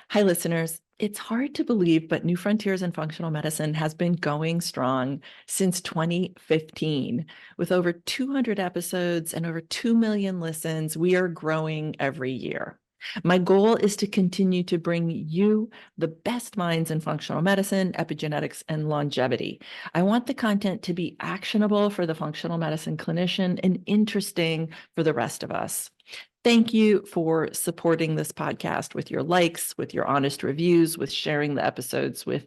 Hi, listeners. It's hard to believe, but New Frontiers in Functional Medicine has been going strong since 2015. With over 200 episodes and over 2 million listens, we are growing every year. My goal is to continue to bring you the best minds in functional medicine, epigenetics, and longevity. I want the content to be actionable for the functional medicine clinician and interesting for the rest of us. Thank you for supporting this podcast with your likes, with your honest reviews, with sharing the episodes with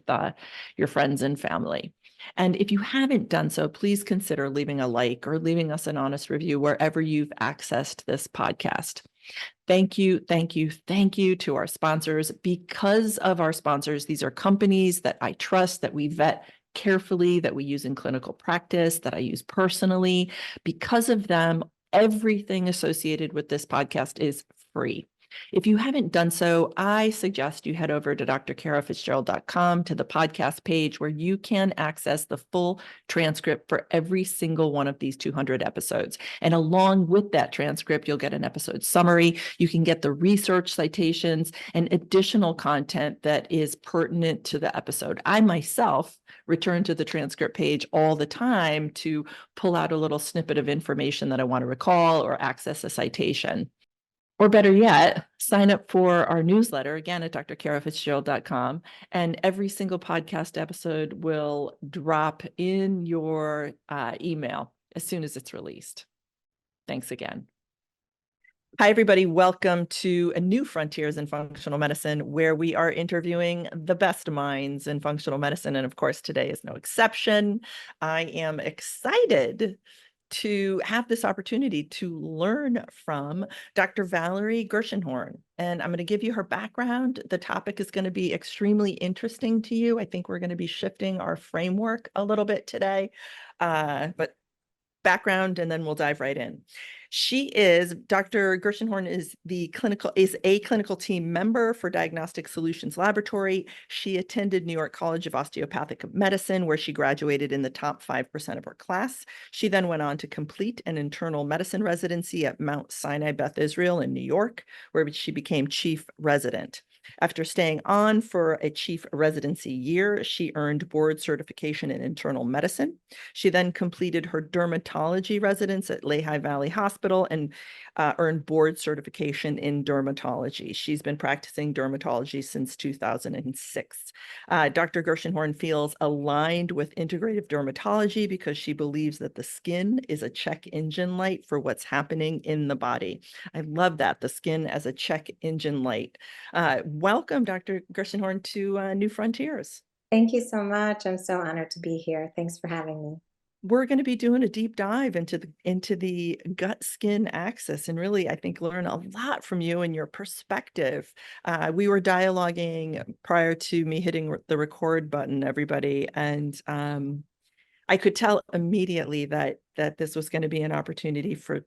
your friends and family. And if you haven't done so, please consider leaving a like or leaving us an honest review wherever you've accessed this podcast. Thank you, thank you, thank you to our sponsors. Because of our sponsors, these are companies that I trust, that we vet carefully, that we use in clinical practice, that I use personally. Because of them, everything associated with this podcast is free. If you haven't done so, I suggest you head over to DrKF to the podcast page where you can access the full transcript for every single one of these 200 episodes. And along with that transcript, you'll get an episode summary. You can get the research citations and additional content that is pertinent to the episode. I myself return to the transcript page all the time to pull out a little snippet of information that I want to recall or access a citation. Or better yet, sign up for our newsletter, again, at drfitzgerald.com. And every single podcast episode will drop in your email as soon as it's released. Thanks again. Hi, everybody. Welcome to a New Frontiers in Functional Medicine, where we are interviewing the best minds in functional medicine. And of course, today is no exception. I am excited to have this opportunity to learn from Dr. Valerie Gershenhorn. And I'm going to give you her background. The topic is going to be extremely interesting to you. I think we're going to be shifting our framework a little bit today, but background, and then we'll dive right in. Dr. Gershenhorn is a clinical team member for Diagnostic Solutions Laboratory. She attended New York College of Osteopathic Medicine, where she graduated in the top 5% of her class. She then went on to complete an internal medicine residency at Mount Sinai Beth Israel in New York, where she became chief resident. After staying on for a chief residency year, she earned board certification in internal medicine. She then completed her dermatology residence at Lehigh Valley Hospital and earned board certification in dermatology. She's been practicing dermatology since 2006. Dr. Gershenhorn feels aligned with integrative dermatology because she believes that the skin is a check engine light for what's happening in the body. I love that, the skin as a check engine light. Welcome, Dr. Gershenhorn, to New Frontiers. Thank you so much. I'm so honored to be here. Thanks for having me. We're going to be doing a deep dive into the gut-skin axis, and really, I think, learn a lot from you and your perspective. We were dialoguing prior to me hitting the record button, everybody, and I could tell immediately that this was going to be an opportunity for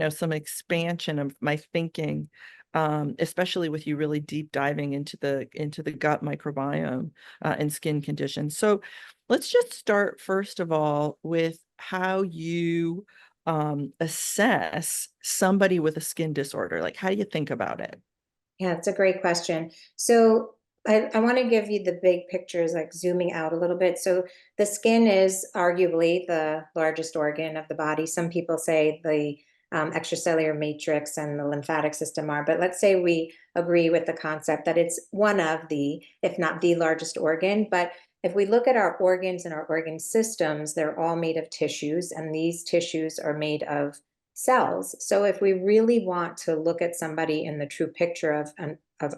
some expansion of my thinking, especially with you really deep diving into the gut microbiome and skin conditions. So let's just start first of all with how you assess somebody with a skin disorder. Like, how do you think about it? Yeah, it's a great question. So I want to give you the big pictures, like zooming out a little bit. So the skin is arguably the largest organ of the body. Some people say the extracellular matrix and the lymphatic system are, but let's say we agree with the concept that it's one of the, if not the largest organ. But if we look at our organs and our organ systems, they're all made of tissues, and these tissues are made of cells. So if we really want to look at somebody in the true picture of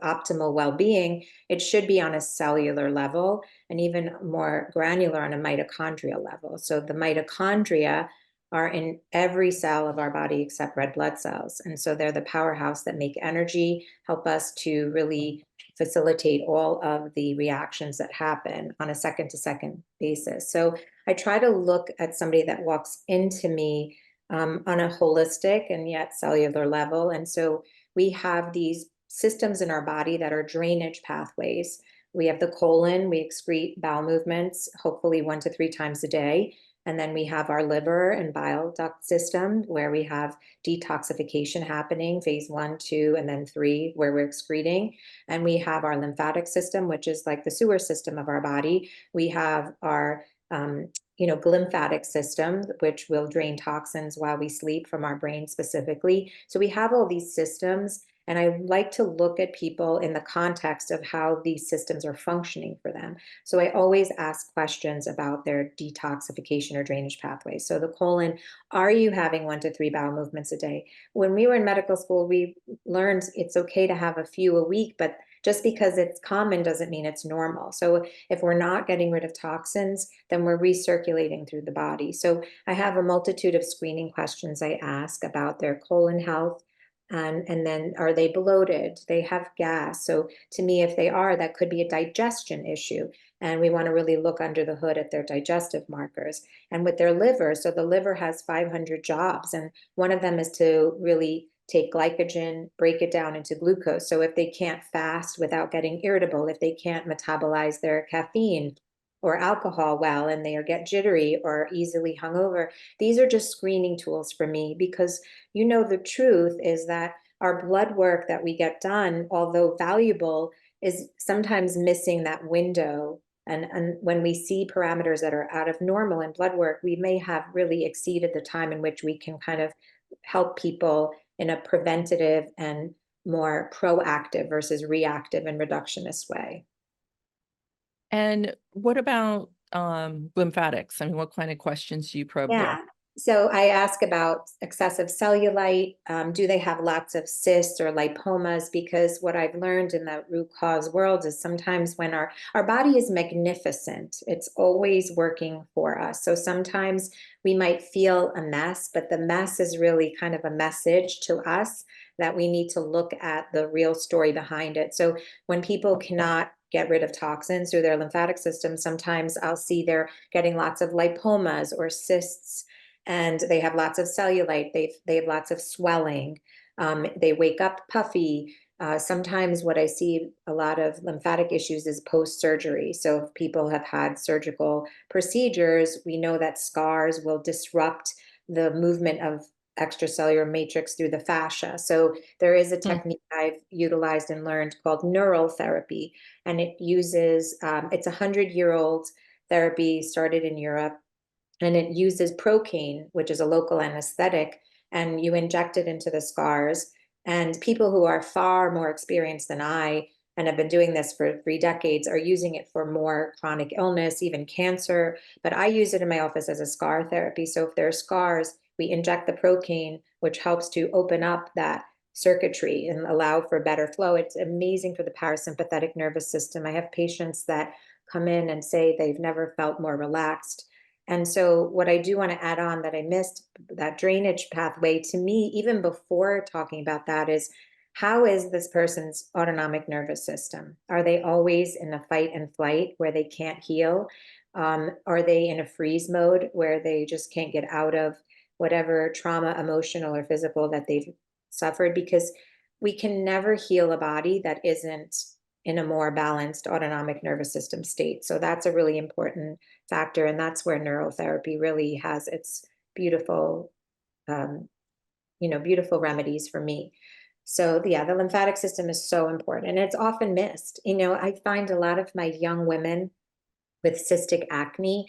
optimal well-being, it should be on a cellular level and even more granular on a mitochondrial level. So the mitochondria are in every cell of our body except red blood cells. And so they're the powerhouse that make energy, help us to really facilitate all of the reactions that happen on a second to second basis. So I try to look at somebody that walks into me on a holistic and yet cellular level. And so we have these systems in our body that are drainage pathways. We have the colon, we excrete bowel movements, hopefully 1 to 3 times a day. And then we have our liver and bile duct system where we have detoxification happening, phase 1, 2, and then 3, where we're excreting. And we have our lymphatic system, which is like the sewer system of our body. We have our glymphatic system, which will drain toxins while we sleep from our brain specifically. So we have all these systems, and I like to look at people in the context of how these systems are functioning for them. So I always ask questions about their detoxification or drainage pathways. So the colon, are you having 1 to 3 bowel movements a day? When we were in medical school, we learned it's okay to have a few a week, but just because it's common doesn't mean it's normal. So if we're not getting rid of toxins, then we're recirculating through the body. So I have a multitude of screening questions I ask about their colon health. And then are they bloated? They have gas. So to me, if they are, that could be a digestion issue. And we want to really look under the hood at their digestive markers. And with their liver, so the liver has 500 jobs. And one of them is to really take glycogen, break it down into glucose. So if they can't fast without getting irritable, if they can't metabolize their caffeine or alcohol well, and they get jittery or easily hungover, these are just screening tools for me, because the truth is that our blood work that we get done, although valuable, is sometimes missing that window. And when we see parameters that are out of normal in blood work, we may have really exceeded the time in which we can kind of help people in a preventative and more proactive versus reactive and reductionist way. And what about lymphatics? I mean, what kind of questions do you probe there? Yeah. So I ask about excessive cellulite. Do they have lots of cysts or lipomas? Because what I've learned in the root cause world is sometimes when our body is magnificent, it's always working for us. So sometimes we might feel a mess, but the mess is really kind of a message to us that we need to look at the real story behind it. So when people cannot get rid of toxins through their lymphatic system, sometimes I'll see they're getting lots of lipomas or cysts, and they have lots of cellulite. They have lots of swelling. They wake up puffy. Sometimes what I see a lot of lymphatic issues is post-surgery. So if people have had surgical procedures, we know that scars will disrupt the movement of extracellular matrix through the fascia. So there is a technique I've utilized and learned called neural therapy, and it uses, it's 100-year-old therapy started in Europe, and it uses procaine, which is a local anesthetic, and you inject it into the scars. And people who are far more experienced than I and have been doing this for 3 decades are using it for more chronic illness, even cancer. But I use it in my office as a scar therapy. So if there are scars, we inject the procaine, which helps to open up that circuitry and allow for better flow. It's amazing for the parasympathetic nervous system. I have patients that come in and say they've never felt more relaxed. And so what I do want to add on that I missed, that drainage pathway, to me, even before talking about that, is how is this person's autonomic nervous system? Are they always in a fight and flight where they can't heal? Are they in a freeze mode where they just can't get out of whatever trauma, emotional or physical, that they've suffered? Because we can never heal a body that isn't in a more balanced autonomic nervous system state. So that's a really important factor. And that's where neurotherapy really has its beautiful, beautiful remedies for me. So yeah, the lymphatic system is so important, and it's often missed. I find a lot of my young women with cystic acne,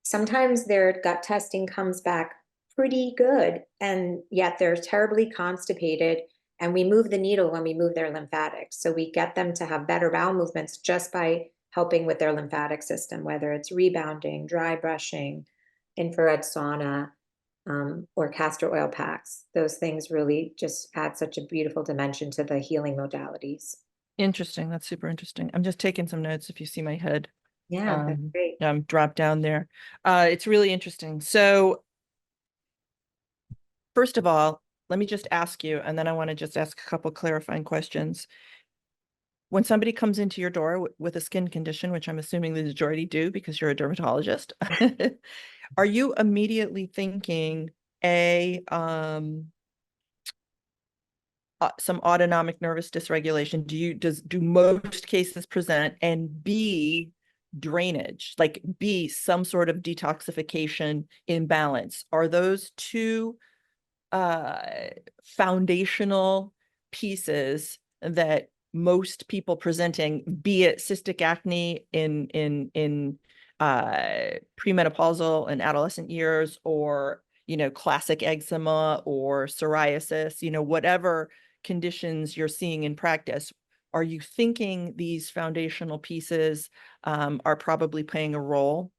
sometimes their gut testing comes back pretty good, and yet they're terribly constipated. And we move the needle when we move their lymphatics. So we get them to have better bowel movements just by helping with their lymphatic system, whether it's rebounding, dry brushing, infrared sauna, or castor oil packs. Those things really just add such a beautiful dimension to the healing modalities. Interesting. That's super interesting. I'm just taking some notes if you see my head. Yeah, that's great. Drop down there. It's really interesting. So first of all, let me just ask you, and then I want to just ask a couple clarifying questions. When somebody comes into your door with a skin condition, which I'm assuming the majority do because you're a dermatologist, are you immediately thinking some autonomic nervous dysregulation? Do most cases present? And B, drainage, like B, some sort of detoxification imbalance. Are those two foundational pieces that most people presenting, be it cystic acne in premenopausal and adolescent years, or classic eczema or psoriasis, whatever conditions you're seeing in practice, are you thinking these foundational pieces are probably playing a role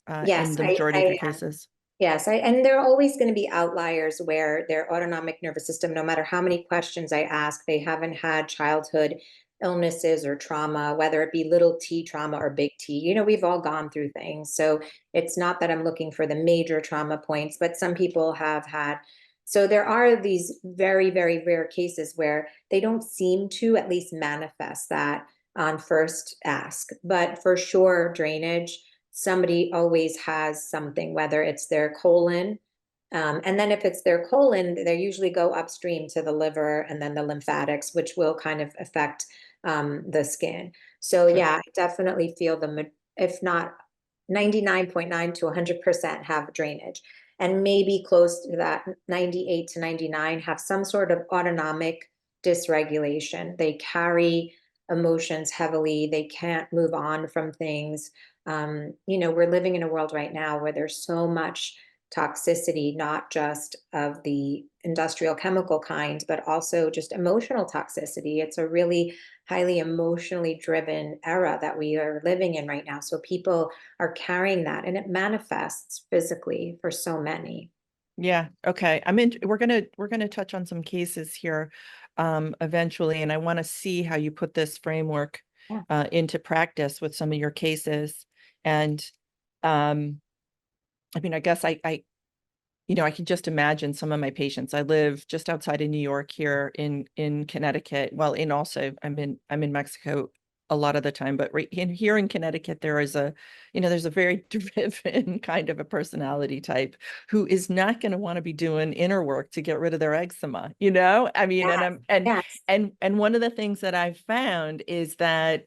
in Yes, the majority of your I am. cases? Yes, and there are always going to be outliers where their autonomic nervous system, no matter how many questions I ask, they haven't had childhood illnesses or trauma, whether it be little t trauma or big T. We've all gone through things. So it's not that I'm looking for the major trauma points, but some people have had. So there are these very, very rare cases where they don't seem to at least manifest that on first ask. But for sure, drainage, somebody always has something, whether it's their colon. And then if it's their colon, they usually go upstream to the liver and then the lymphatics, which will kind of affect the skin. So Sure. yeah, I definitely feel if not 99.9 to 100% have drainage. And maybe close to that 98 to 99 have some sort of autonomic dysregulation. They carry emotions heavily. They can't move on from things. We're living in a world right now where there's so much toxicity, not just of the industrial chemical kind, but also just emotional toxicity. It's a really highly emotionally driven era that we are living in right now. So people are carrying that, and it manifests physically for so many. Yeah. Okay. We're gonna touch on some cases here eventually, and I want to see how you put this framework Yeah. into practice with some of your cases. And um, I guess I can just imagine some of my patients. I live just outside of New York here in Connecticut. Well, I'm in Mexico a lot of the time, but here in Connecticut, there's a very driven kind of a personality type who is not going to want to be doing inner work to get rid of their eczema, and Yes. I'm and Yes. and one of the things that I've found is that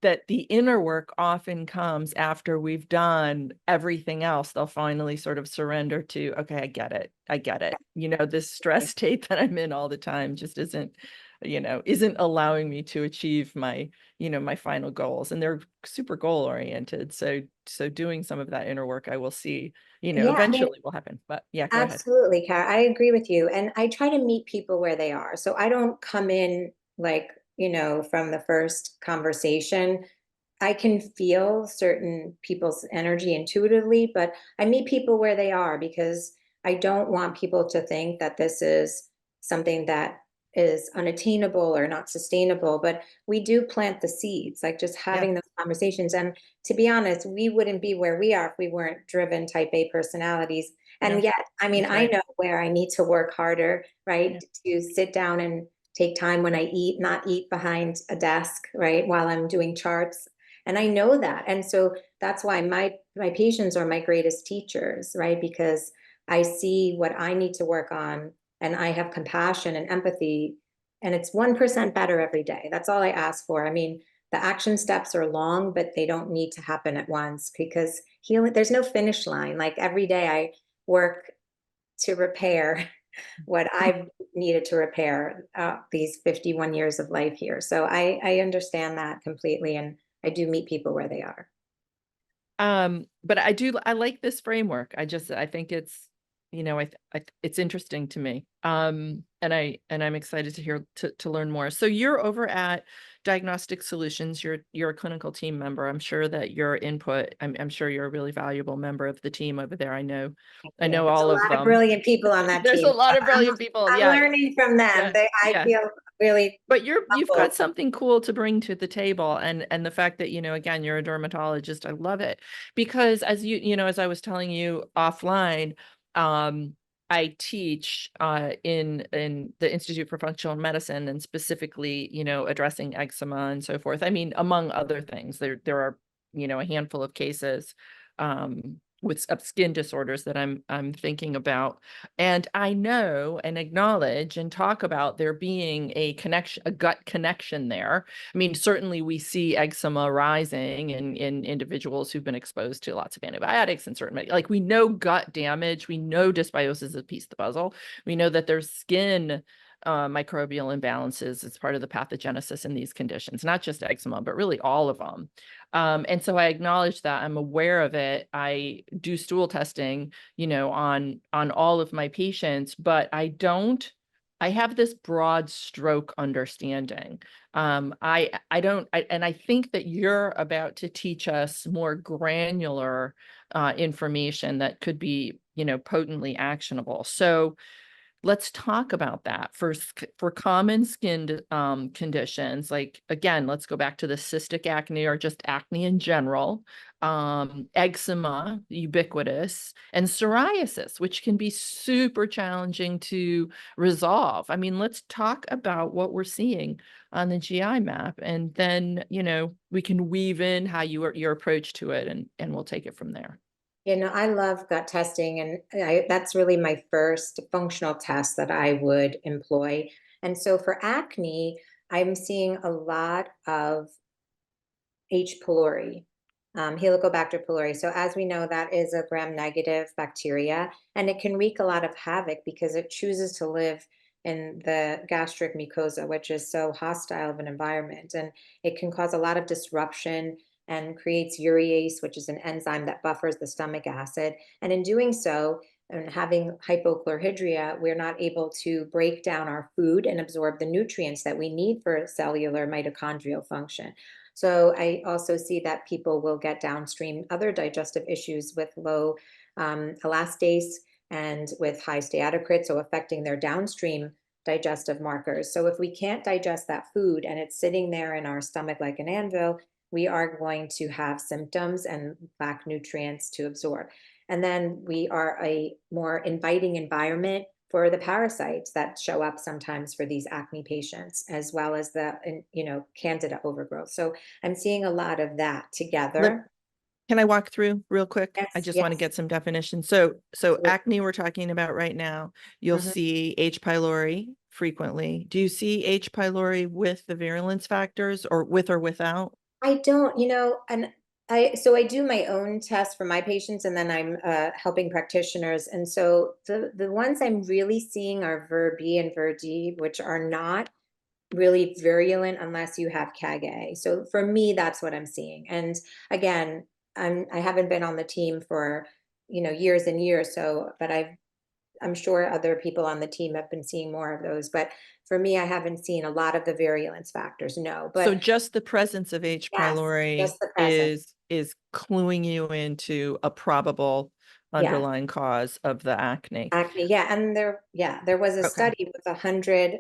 the inner work often comes after we've done everything else. They'll finally sort of surrender to, okay, I get it. I get it. This stress state that I'm in all the time just isn't allowing me to achieve my final goals. And they're super goal oriented. So doing some of that inner work, I will see, Yeah, I mean, eventually will happen. But yeah, go ahead. absolutely, Kara. I agree with you. And I try to meet people where they are. So I don't come in like, from the first conversation. I can feel certain people's energy intuitively, but I meet people where they are because I don't want people to think that this is something that is unattainable or not sustainable. But we do plant the seeds, like just Yeah. having those conversations. And to be honest, we wouldn't be where we are if we weren't driven type A personalities. And No, yet, I mean, that's I right. know where I need to work harder, Yeah. right? To sit down and take time when I eat, not eat behind a desk, right? While I'm doing charts, and I know that. And so that's why my patients are my greatest teachers, right? Because I see what I need to work on, and I have compassion and empathy, and it's 1% better every day. That's all I ask for. I mean, the action steps are long, but they don't need to happen at once, because healing, there's no finish line. Like every day I work to repair what I've needed to repair these 51 years of life here. So I understand that completely. And I do meet people where they are. But I like this framework. I think it's, it's interesting to me. And I'm excited to hear to learn more. So you're over at Diagnostic Solutions. You're a clinical team member. I'm sure that your input, I'm sure you're a really valuable member of the team over there. I Yeah, know there's a all of lot of them. brilliant people on that There's a team. lot of I'm, brilliant people. I'm Yeah. learning from them. Yeah. I Yeah. feel really But you've got humbled. something cool to bring to the table, and the fact that, again, you're a dermatologist, I love it. Because as I was telling you offline, I teach in the Institute for Functional Medicine, and specifically, addressing eczema and so forth. I mean, among other things, there are, a handful of cases with skin disorders that I'm thinking about. And I know and acknowledge and talk about there being a connection, a gut connection there. I mean, certainly we see eczema rising in individuals who've been exposed to lots of antibiotics and certain, like we know gut damage, we know dysbiosis is a piece of the puzzle. We know that there's skin microbial imbalances as part of the pathogenesis in these conditions, not just eczema, but really all of them. And so I acknowledge that, I'm aware of it. I do stool testing, on all of my patients, but I have this broad stroke understanding. I don't, and I think that you're about to teach us more granular information that could be, potently actionable. So let's talk about that for common skin conditions. Like, again, let's go back to the cystic acne or just acne in general, eczema, ubiquitous, and psoriasis, which can be super challenging to resolve. I mean, let's talk about what we're seeing on the GI map, and then, we can weave in how your approach to it, and we'll take it from there. I love gut testing, and that's really my first functional test that I would employ. And so for acne, I'm seeing a lot of H. pylori, Helicobacter pylori. So as we know, that is a gram-negative bacteria, and it can wreak a lot of havoc because it chooses to live in the gastric mucosa, which is so hostile of an environment, and it can cause a lot of disruption and creates urease, which is an enzyme that buffers the stomach acid. And in doing so, and having hypochlorhydria, we're not able to break down our food and absorb the nutrients that we need for cellular mitochondrial function. So I also see that people will get downstream other digestive issues with low elastase and with high steatocrit, so affecting their downstream digestive markers. So if we can't digest that food and it's sitting there in our stomach like an anvil, we are going to have symptoms and lack nutrients to absorb. And then we are a more inviting environment for the parasites that show up sometimes for these acne patients, as well as the, candida overgrowth. So I'm seeing a lot of that together. Can I walk through real quick? I Yes, just want to yes, get some definition. So absolutely. acne we're talking about right now, you'll Mhm. see H. pylori frequently. Do you see H. pylori with the virulence factors, or with or without? I don't, and I do my own test for my patients, and then I'm helping practitioners. And so the ones I'm really seeing are Ver B and Ver D, which are not really virulent unless you have CAG-A. So for me, that's what I'm seeing. And again, I haven't been on the team for, years and years. So, but I'm sure other people on the team have been seeing more of those. But for me, I haven't seen a lot of the virulence factors. No, So but just the presence of H. yes, pylori just the present. is cluing you into a probable Yes. underlying cause of the acne. Acne, yeah, and there was a Okay. study with 100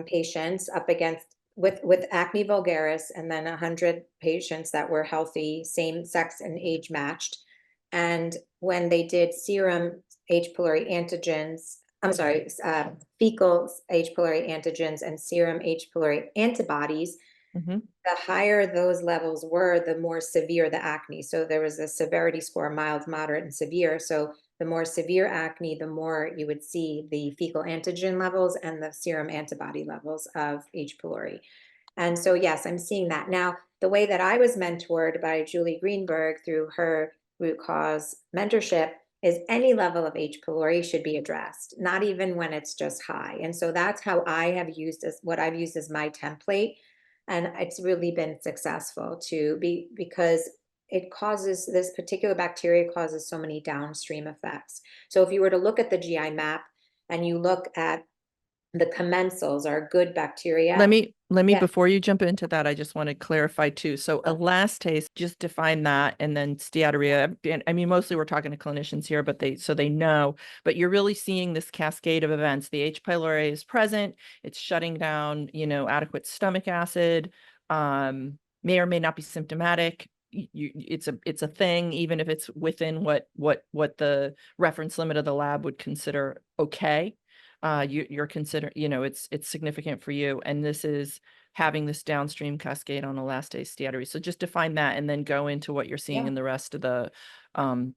patients up against with acne vulgaris, and then 100 patients that were healthy, same sex and age matched. And when they did serum H. pylori antigens, I'm sorry, fecal H. pylori antigens and serum H. pylori antibodies, Mhm. the higher those levels were, the more severe the acne. So there was a severity score, mild, moderate, and severe. So the more severe acne, the more you would see the fecal antigen levels and the serum antibody levels of H. pylori. And so, yes, I'm seeing that. Now, the way that I was mentored by Julie Greenberg through her root cause mentorship is any level of H. pylori should be addressed, not even when it's just high. And so that's how I have used as what I've used as my template. And it's really been successful to be because it causes this particular bacteria causes so many downstream effects. So if you were to look at the GI map and you look at the commensals are good Let bacteria. me let me Yeah. before you jump into that, I just want to clarify too. So elastase, just define that, and then steatorrhea. And I mean, mostly we're talking to clinicians here, but they know. But you're really seeing this cascade of events. The H. pylori is present. It's shutting down, adequate stomach acid. May or may not be symptomatic. It's a thing, even if it's within what the reference limit of the lab would consider okay. you're considering, you know, it's significant for you, and this is having this downstream cascade on elastase steatosis. So just define that and then go into what you're seeing Yeah. in the rest of the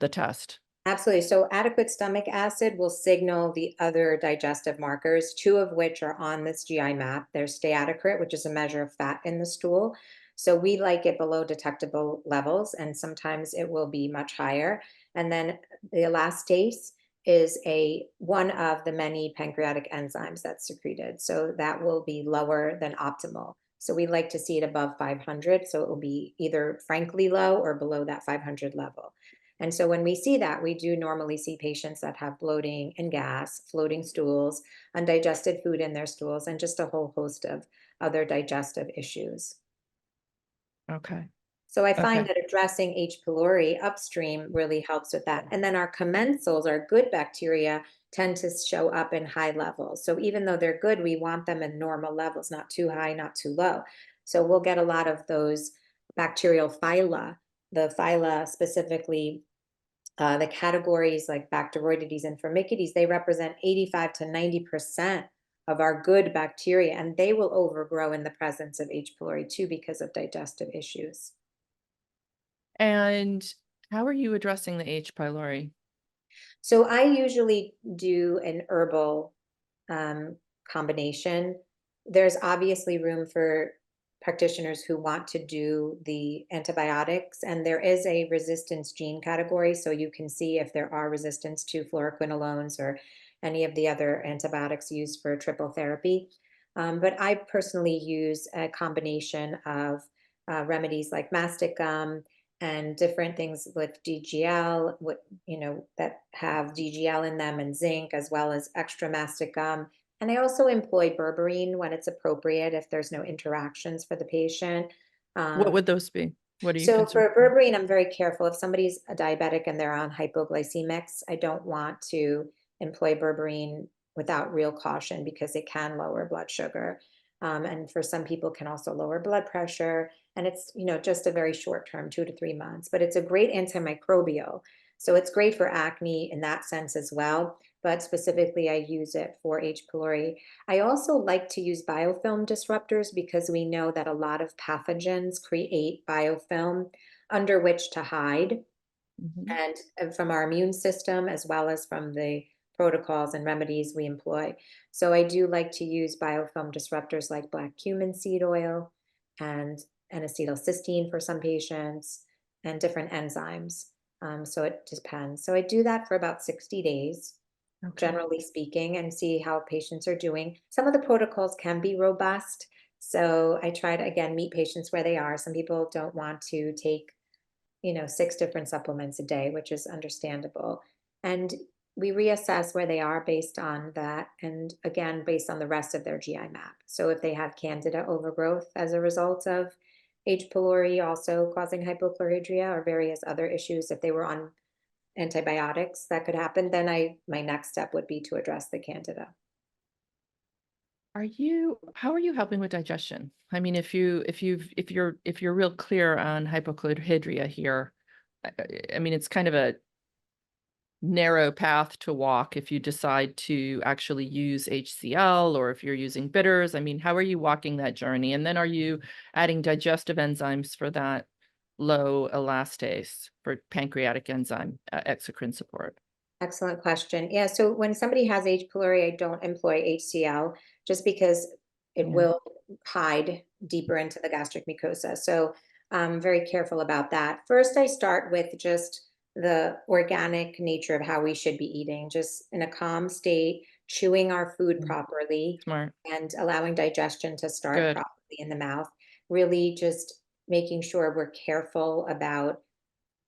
test. Absolutely. So adequate stomach acid will signal the other digestive markers, two of which are on this GI map. There's steatocrit, which is a measure of fat in the stool. So we like it below detectable levels, and sometimes it will be much higher. And then the elastase is a one of the many pancreatic enzymes that's secreted. So that will be lower than optimal. So we like to see it above 500. So it will be either frankly low or below that 500 level. And so when we see that, we do normally see patients that have bloating and gas, floating stools, undigested food in their stools, and just a whole host of other digestive issues. Okay. So I find Okay. that addressing H. pylori upstream really helps with that. And then our commensals, our good bacteria, tend to show up in high levels. So even though they're good, we want them in normal levels, not too high, not too low. So we'll get a lot of those bacterial phyla, the phyla specifically the categories like Bacteroidetes and Firmicutes, they represent 85 to 90% of our good bacteria, and they will overgrow in the presence of H. pylori too because of digestive issues. And how are you addressing the H. pylori? So I usually do an herbal um, combination. There's obviously room for practitioners who want to do the antibiotics, and there is a resistance gene category, so you can see if there are resistance to fluoroquinolones or any of the other antibiotics used for triple therapy. But I personally use a combination of remedies like mastic gum and different things with DGL, that have DGL in them and zinc, as well as extra mastic gum. And I also employ berberine when it's appropriate if there's no interactions for the patient. What Um, would those be? What are you so concerned for about? berberine, I'm very careful. If somebody's a diabetic and they're on hypoglycemics, I don't want to employ berberine without real caution because it can lower blood sugar. And for some people can also lower blood pressure. And it's, just a very short term, 2 to 3 months, but it's a great antimicrobial. So it's great for acne in that sense as well. But specifically, I use it for H. pylori. I also like to use biofilm disruptors because we know that a lot of pathogens create biofilm under which to hide, Mhm. and from our immune system as well as from the protocols and remedies we employ. So I do like to use biofilm disruptors like black cumin seed oil and N-acetylcysteine for some patients and different enzymes. So it depends. So I do that for about 60 days Okay. generally speaking, and see how patients are doing. Some of the protocols can be robust. So I try to, again, meet patients where they are. Some people don't want to take, 6 different supplements a day, which is understandable. And we reassess where they are based on that. And again, based on the rest of their GI map. So if they have candida overgrowth as a result of H. pylori also causing hypochlorhydria or various other issues, if they were on antibiotics that could happen, then my next step would be to address the candida. How are you helping with digestion? I mean, if you're real clear on hypochlorhydria here, I mean, it's kind of a narrow path to walk if you decide to actually use HCl or if you're using bitters. I mean, how are you walking that journey? And then are you adding digestive enzymes for that low elastase for pancreatic enzyme exocrine support? Excellent question. Yeah, so when somebody has H. pylori, I don't employ HCl just because it Yeah, will hide deeper into the gastric mucosa. So I'm very careful about that. First, I start with just the organic nature of how we should be eating, just in a calm state, chewing our food mm, properly, smart. and allowing digestion to start Good. properly in the mouth. Really just making sure we're careful about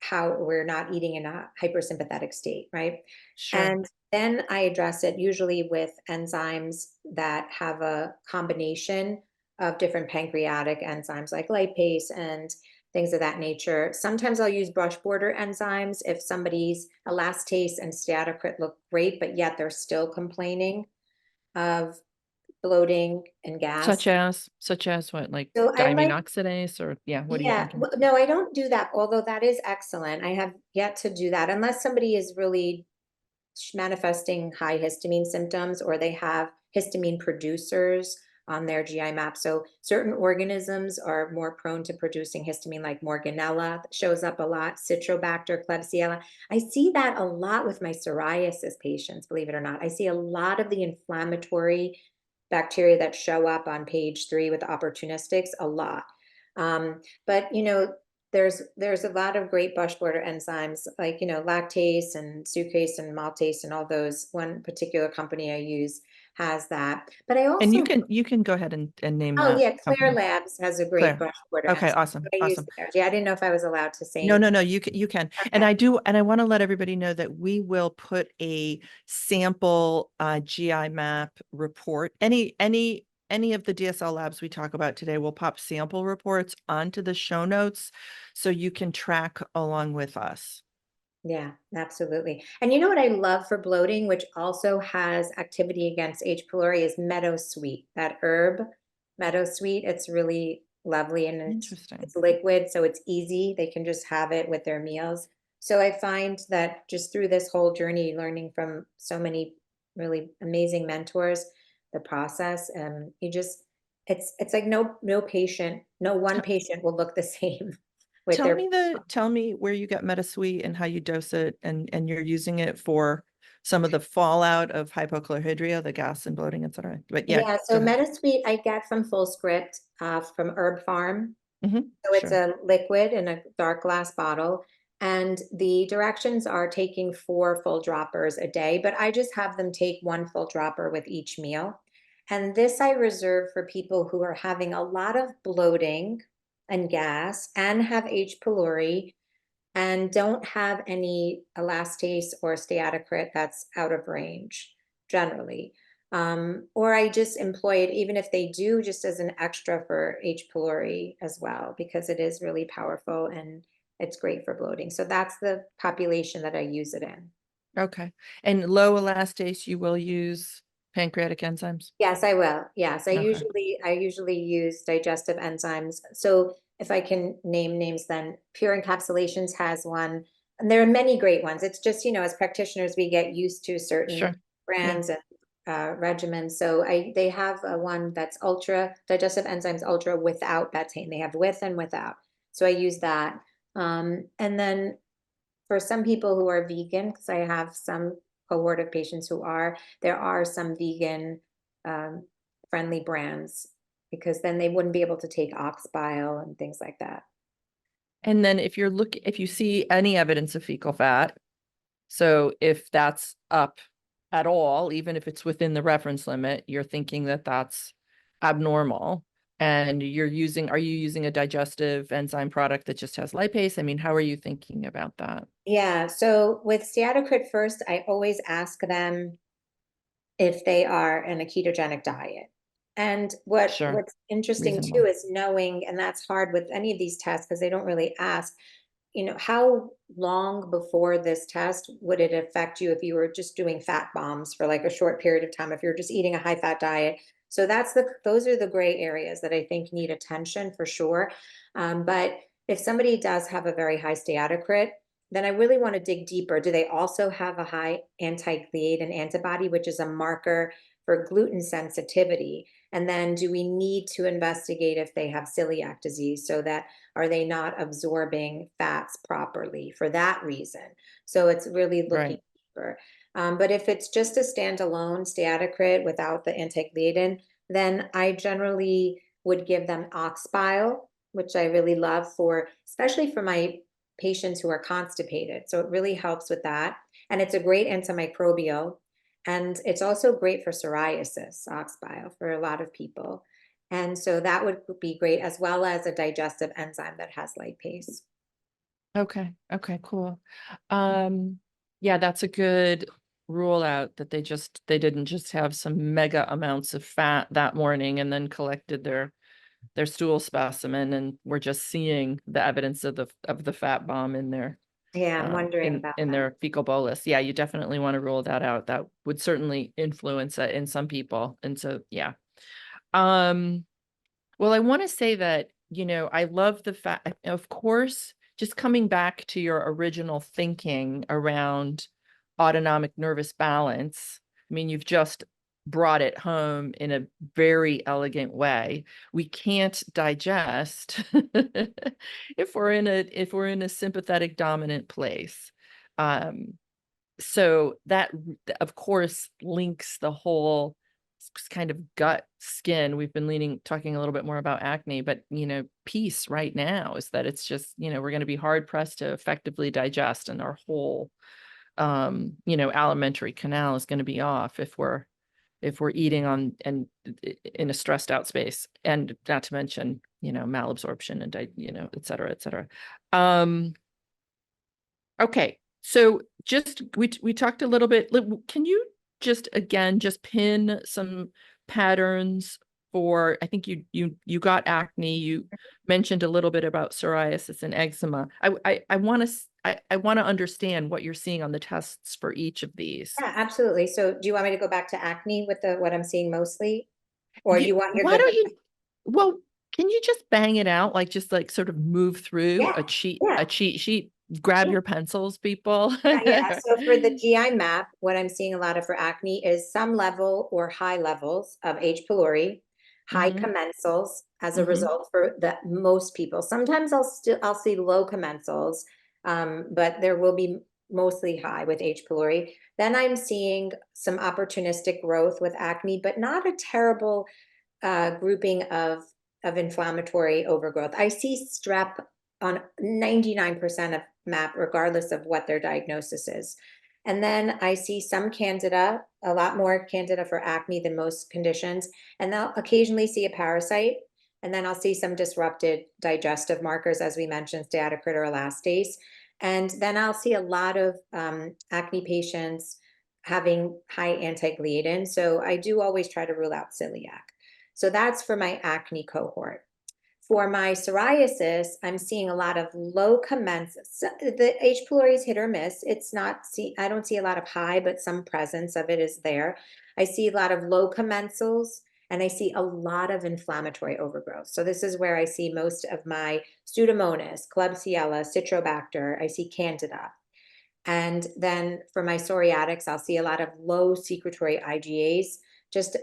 how we're not eating in a hypersympathetic state, right? Sure. And then I address it usually with enzymes that have a combination of different pancreatic enzymes like lipase and things of that nature. Sometimes I'll use brush border enzymes if somebody's elastase and steatocrit look great, but yet they're still complaining of bloating and gas. Such as what, like So I diamine like oxidase or yeah, what are you yeah, thinking? no, I don't do that, although that is excellent. I have yet to do that unless somebody is really manifesting high histamine symptoms, or they have histamine producers on their GI map. So certain organisms are more prone to producing histamine, like Morganella that shows up a lot, Citrobacter, Klebsiella. I see that a lot with my psoriasis patients, believe it or not. I see a lot of the inflammatory bacteria that show up on page 3 with the opportunistics a lot. But there's a lot of great bush border enzymes like lactase and sucrase and maltase and all those. One particular company I use has that. But I And also, you can go ahead and name oh that yeah, Claire company. Labs has a great Claire. bush border Okay, enzyme. awesome. I use Awesome. theirs. Yeah, I didn't know if I was allowed to No, say. no, no, you can. And Okay. I want to let everybody know that we will put a sample GI map report. Any of the DSL labs we talk about today will pop sample reports onto the show notes so you can track along with us. Yeah, absolutely. And you know what I love for bloating, which also has activity against H. pylori, is meadowsweet, that herb, meadowsweet. It's really lovely and Interesting. it's liquid, so it's easy. They can just have it with their meals. So I find that just through this whole journey, learning from so many really amazing mentors, the process, you just it's like no patient, no one patient will look the same with their. Tell me where you got MetaSuite and how you dose it and you're using it for some of the fallout of hypochlorhydria, the gas and bloating, etc. But yeah, Yeah, go so ahead. MetaSuite I get from Full Script, from Herb Farm. So it's Sure. a liquid in a dark glass bottle. And the directions are taking 4 full droppers a day, but I just have them take 1 full dropper with each meal. And this I reserve for people who are having a lot of bloating and gas and have H. pylori and don't have any elastase or steatocrit that's out of range generally. Or I just employ it, even if they do, just as an extra for H. pylori as well, because it is really powerful and it's great for bloating. So that's the population that I use it in. Okay. And low elastase, you will use pancreatic enzymes? Yes, I will. Yes, Okay. I usually use digestive enzymes. So if I can name names, then Pure Encapsulations has one, and there are many great ones. It's just, as practitioners, we get used to certain Sure. Yeah. brands and regimens. So they have one that's Ultra Digestive Enzymes Ultra without betaine. They have with and without. So I use that. And then for some people who are vegan, because I have some cohort of patients who are, there are some vegan friendly brands, because then they wouldn't be able to take ox bile and things like that. And then if you see any evidence of fecal fat, so if that's up at all, even if it's within the reference limit, you're thinking that that's abnormal. And are you using a digestive enzyme product that just has lipase? I mean, how are you thinking about that? Yeah, so with steatocrit first, I always ask them if they are in a ketogenic diet. And Sure. what's interesting too Reasonable. is knowing, and that's hard with any of these tests because they don't really ask, how long before this test would it affect you if you were just doing fat bombs for like a short period of time, if you're just eating a high fat diet? So those are the gray areas that I think need attention for sure. But if somebody does have a very high steatocrit, then I really want to dig deeper. Do they also have a high anti-gliadin antibody, which is a marker for gluten sensitivity? And then do we need to investigate if they have celiac disease, so that are they not absorbing fats properly for that reason? So it's really looking Right. deeper. But if it's just a standalone steatocrit without the anti-gliadin, then I generally would give them ox bile, which I really love for, especially for my patients who are constipated. So it really helps with that. And it's a great antimicrobial. And it's also great for psoriasis, ox bile, for a lot of people. And so that would be great, as well as a digestive enzyme that has lipase. Okay. Okay, cool. Yeah, that's a good rule out that they didn't just have some mega amounts of fat that morning and then collected their stool specimen and we're just seeing the evidence of the fat bomb in their Yeah, I'm wondering about in that. their fecal bolus. Yeah, you definitely want to rule that out. That would certainly influence it in some people. And so yeah. Um well, I want to say that, I love the fact, of course, just coming back to your original thinking around autonomic nervous balance. I mean, you've just brought it home in a very elegant way. We can't digest if we're in a sympathetic dominant place. So that, of course, links the whole kind of gut skin. We've been talking a little bit more about acne, but piece right now is that it's just, we're going to be hard pressed to effectively digest, and our whole alimentary canal is going to be off if we're eating on and in a stressed out space, and not to mention malabsorption and et cetera, et cetera. Okay, so just we talked a little bit. Can you just again just pin some patterns for, I think you got acne, you mentioned a little bit about psoriasis and eczema. I want to understand what you're seeing on the tests for each of these. Yeah, absolutely. So do you want me to go back to acne with what I'm seeing mostly? Or you want your Why good? don't you, well, can you just bang it out, like just like sort of move through Yeah, yeah. a cheat sheet? Grab Yeah. your pencils, people. Yeah. So for the GI map, what I'm seeing a lot of for acne is some level or high levels of H. pylori, high Hmm. commensals as a Hmm. result for the most people. Sometimes I'll see low commensals, but there will be mostly high with H. pylori. Then I'm seeing some opportunistic growth with acne, but not a terrible grouping of inflammatory overgrowth. I see strep on 99% of MAP, regardless of what their diagnosis is. And then I see some candida, a lot more candida for acne than most conditions. And I'll occasionally see a parasite. And then I'll see some disrupted digestive markers, as we mentioned, steatocrit or elastase. And then I'll see a lot of acne patients having high anti-gliadin. So I do always try to rule out celiac. So that's for my acne cohort. For my psoriasis, I'm seeing a lot of low commensals. The H. pylori is hit or miss. It's not, I don't see a lot of high, but some presence of it is there. I see a lot of low commensals, and I see a lot of inflammatory overgrowth. So this is where I see most of my Pseudomonas, Klebsiella, Citrobacter. I see Candida. And then for my psoriatics, I'll see a lot of low secretory IgAs. Just,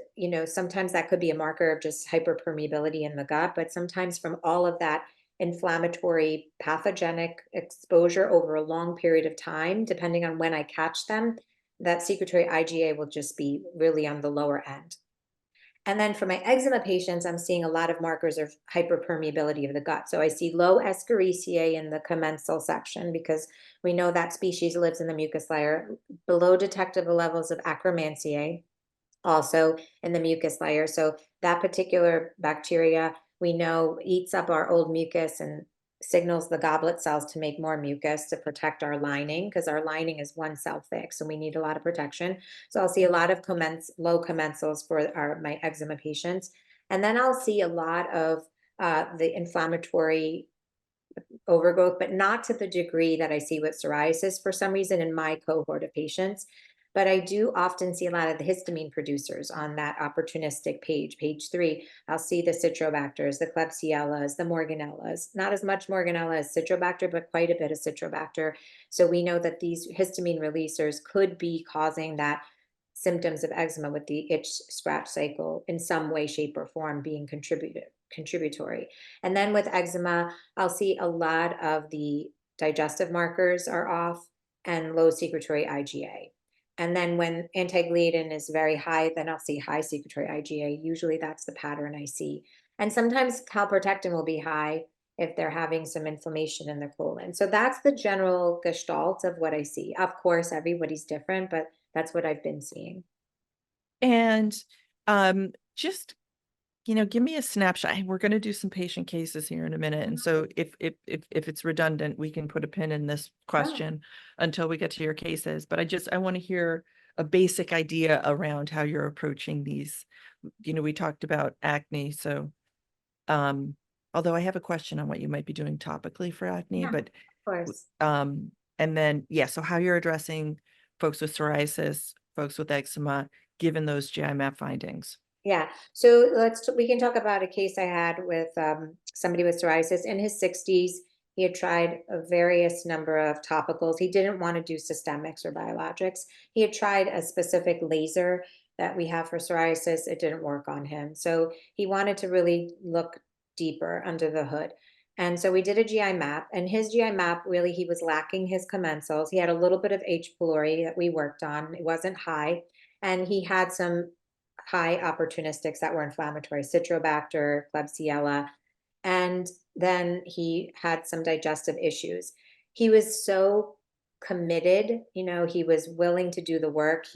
sometimes that could be a marker of just hyperpermeability in the gut, but sometimes from all of that inflammatory pathogenic exposure over a long period of time, depending on when I catch them, that secretory IgA will just be really on the lower end. And then for my eczema patients, I'm seeing a lot of markers of hyperpermeability of the gut. So I see low Escherichiae in the commensal section because we know that species lives in the mucus layer, below detectable levels of Akkermansiae, also in the mucus layer. So that particular bacteria we know eats up our old mucus and signals the goblet cells to make more mucus to protect our lining, because our lining is one cell thick, so we need a lot of protection. So I'll see a lot of low commensals for my eczema patients. And then I'll see a lot of the inflammatory overgrowth, but not to the degree that I see with psoriasis for some reason in my cohort of patients. But I do often see a lot of the histamine producers on that opportunistic page 3. I'll see the Citrobacters, the Klebsiellas, the Morganellas, not as much Morganella as Citrobacter, but quite a bit of Citrobacter. So we know that these histamine releasers could be causing that symptoms of eczema with the itch scratch cycle in some way, shape, or form being contributory. And then with eczema, I'll see a lot of the digestive markers are off and low secretory IgA. And then when anti-gliadin is very high, then I'll see high secretory IgA. Usually that's the pattern I see. And sometimes calprotectin will be high if they're having some inflammation in the colon. So that's the general gestalt of what I see. Of course, everybody's different, but that's what I've been seeing. And just give me a snapshot. We're going to do some patient cases here in a minute, and so if it's redundant, we can put a pin in this question until we get to your cases. But I want to hear a basic idea around how you're approaching these. We talked about acne, so although I have a question on what you might be doing topically for acne, Yeah, but of course. and then so how you're addressing folks with psoriasis, folks with eczema, given those GI map findings. Yeah. So we can talk about a case I had with somebody with psoriasis in his 60s. He had tried a various number of topicals. He didn't want to do systemics or biologics. He had tried a specific laser that we have for psoriasis. It didn't work on him. So he wanted to really look deeper under the hood. And so we did a GI map, and his GI map, really, he was lacking his commensals. He had a little bit of H. pylori that we worked on. It wasn't high. And he had some high opportunistics that were inflammatory, Citrobacter, Klebsiella, and then he had some digestive issues. He was so committed, he was willing to do the work.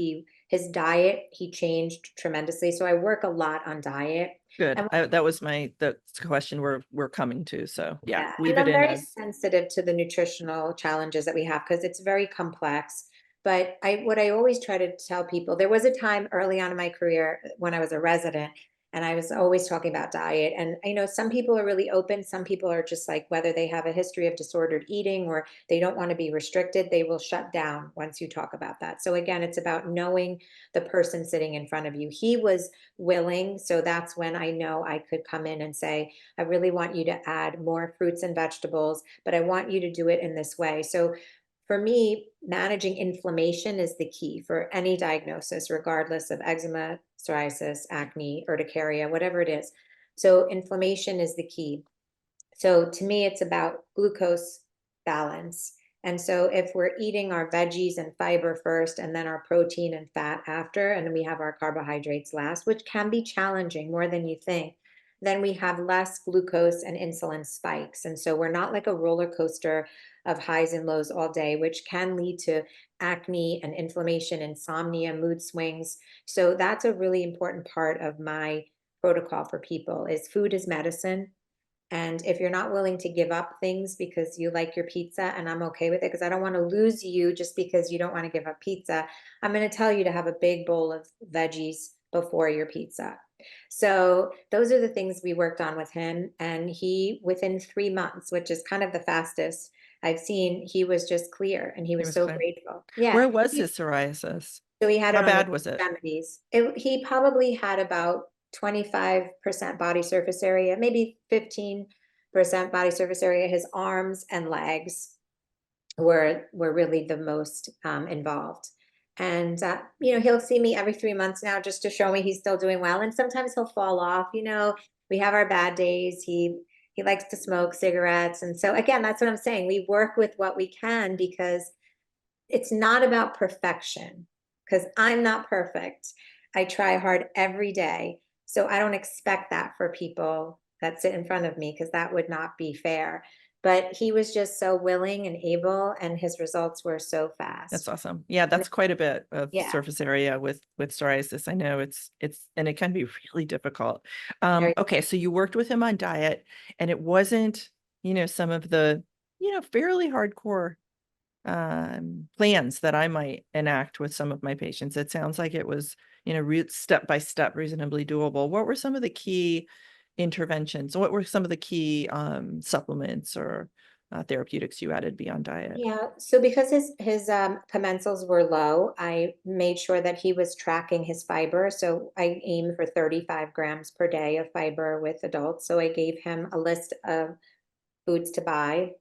His diet, he changed tremendously. So I work a lot on diet. Good. And That was the question we're coming to. So yeah, yeah, weave and it I'm in very as sensitive to the nutritional challenges that we have because it's very complex. But what I always try to tell people, there was a time early on in my career when I was a resident, and I was always talking about diet. And some people are really open. Some people are just like, whether they have a history of disordered eating or they don't want to be restricted, they will shut down once you talk about that. So again, it's about knowing the person sitting in front of you. He was willing, so that's when I know I could come in and say, I really want you to add more fruits and vegetables, but I want you to do it in this way. So for me, managing inflammation is the key for any diagnosis, regardless of eczema, psoriasis, acne, urticaria, whatever it is. So inflammation is the key. So to me, it's about glucose balance. And so if we're eating our veggies and fiber first, and then our protein and fat after, and then we have our carbohydrates last, which can be challenging more than you think, then we have less glucose and insulin spikes. And so we're not like a roller coaster of highs and lows all day, which can lead to acne and inflammation, insomnia, mood swings. So that's a really important part of my protocol for people is food is medicine. And if you're not willing to give up things because you like your pizza, and I'm okay with it because I don't want to lose you just because you don't want to give up pizza, I'm going to tell you to have a big bowl of veggies before your pizza. So those are the things we worked on with him. And he, within 3 months, which is kind of the fastest I've seen, he was just clear and he it was was so clear. grateful. Yeah. Where was his psoriasis? So he had How it on the bad was it? extremities. He probably had about 25% body surface area, maybe 15% body surface area. His arms and legs were really the most involved. And he'll see me every 3 months now just to show me he's still doing well. And sometimes he'll fall off. We have our bad days. He likes to smoke cigarettes. And so again, that's what I'm saying. We work with what we can because it's not about perfection because I'm not perfect. I try hard every day. So I don't expect that for people that sit in front of me because that would not be fair. But he was just so willing and able, and his results were so That's fast. awesome. Yeah, that's quite a bit of Yeah, surface area with psoriasis. I know it's and it can be really difficult. very, Okay, so you worked with him on diet, and it wasn't, some of the, fairly hardcore plans that I might enact with some of my patients. It sounds like it was, step by step, reasonably doable. What were some of the key interventions? What were some of the key supplements or therapeutics you added beyond diet? yeah. So because his commensals were low, I made sure that he was tracking his fiber. So I aim for 35 grams per day of fiber with adults. So I gave him a list of foods to buy.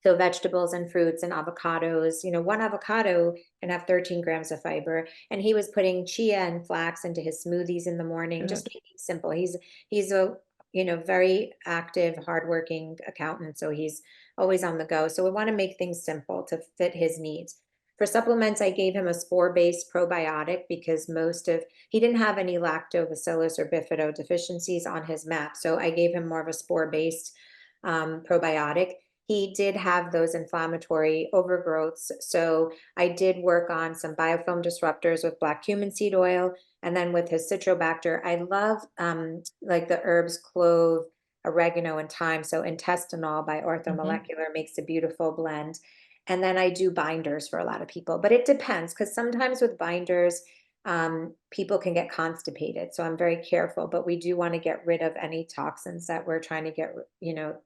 So vegetables and fruits and avocados, one avocado can have 13 grams of fiber. And he was putting chia and flax into his smoothies in the morning, just Good. making it simple. He's a very active, hardworking accountant. So he's always on the go. So we want to make things simple to fit his needs. For supplements, I gave him a spore-based probiotic because he didn't have any lactobacillus or bifido deficiencies on his map. So I gave him more of a spore-based probiotic. He did have those inflammatory overgrowths. So I did work on some biofilm disruptors with black cumin seed oil. And then with his Citrobacter, I love like the herbs, clove, oregano, and thyme. So intestinol by Mhm. Orthomolecular makes a beautiful blend. And then I do binders for a lot of people, but it depends because sometimes with binders, people can get constipated. So I'm very careful, but we do want to get rid of any toxins that we're trying to get,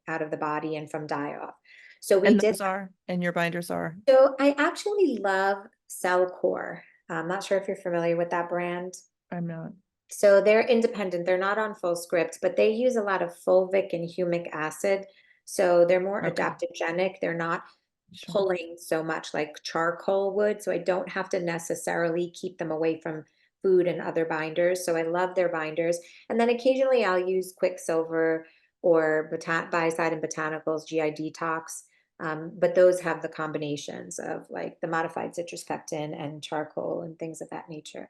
out of the body and from die off. So we And did. and your binders are? So I actually love Cellcore. I'm not sure if you're familiar with that brand. I'm not. So they're independent. They're not on full script, but they use a lot of fulvic and humic acid. So they're more Okay. adaptogenic. They're not Sure. pulling so much like charcoal would. So I don't have to necessarily keep them away from food and other binders. So I love their binders. And then occasionally I'll use Quicksilver or Biocide and Botanicals GI Detox. But those have the combinations of like the modified citrus pectin and charcoal and things of that nature.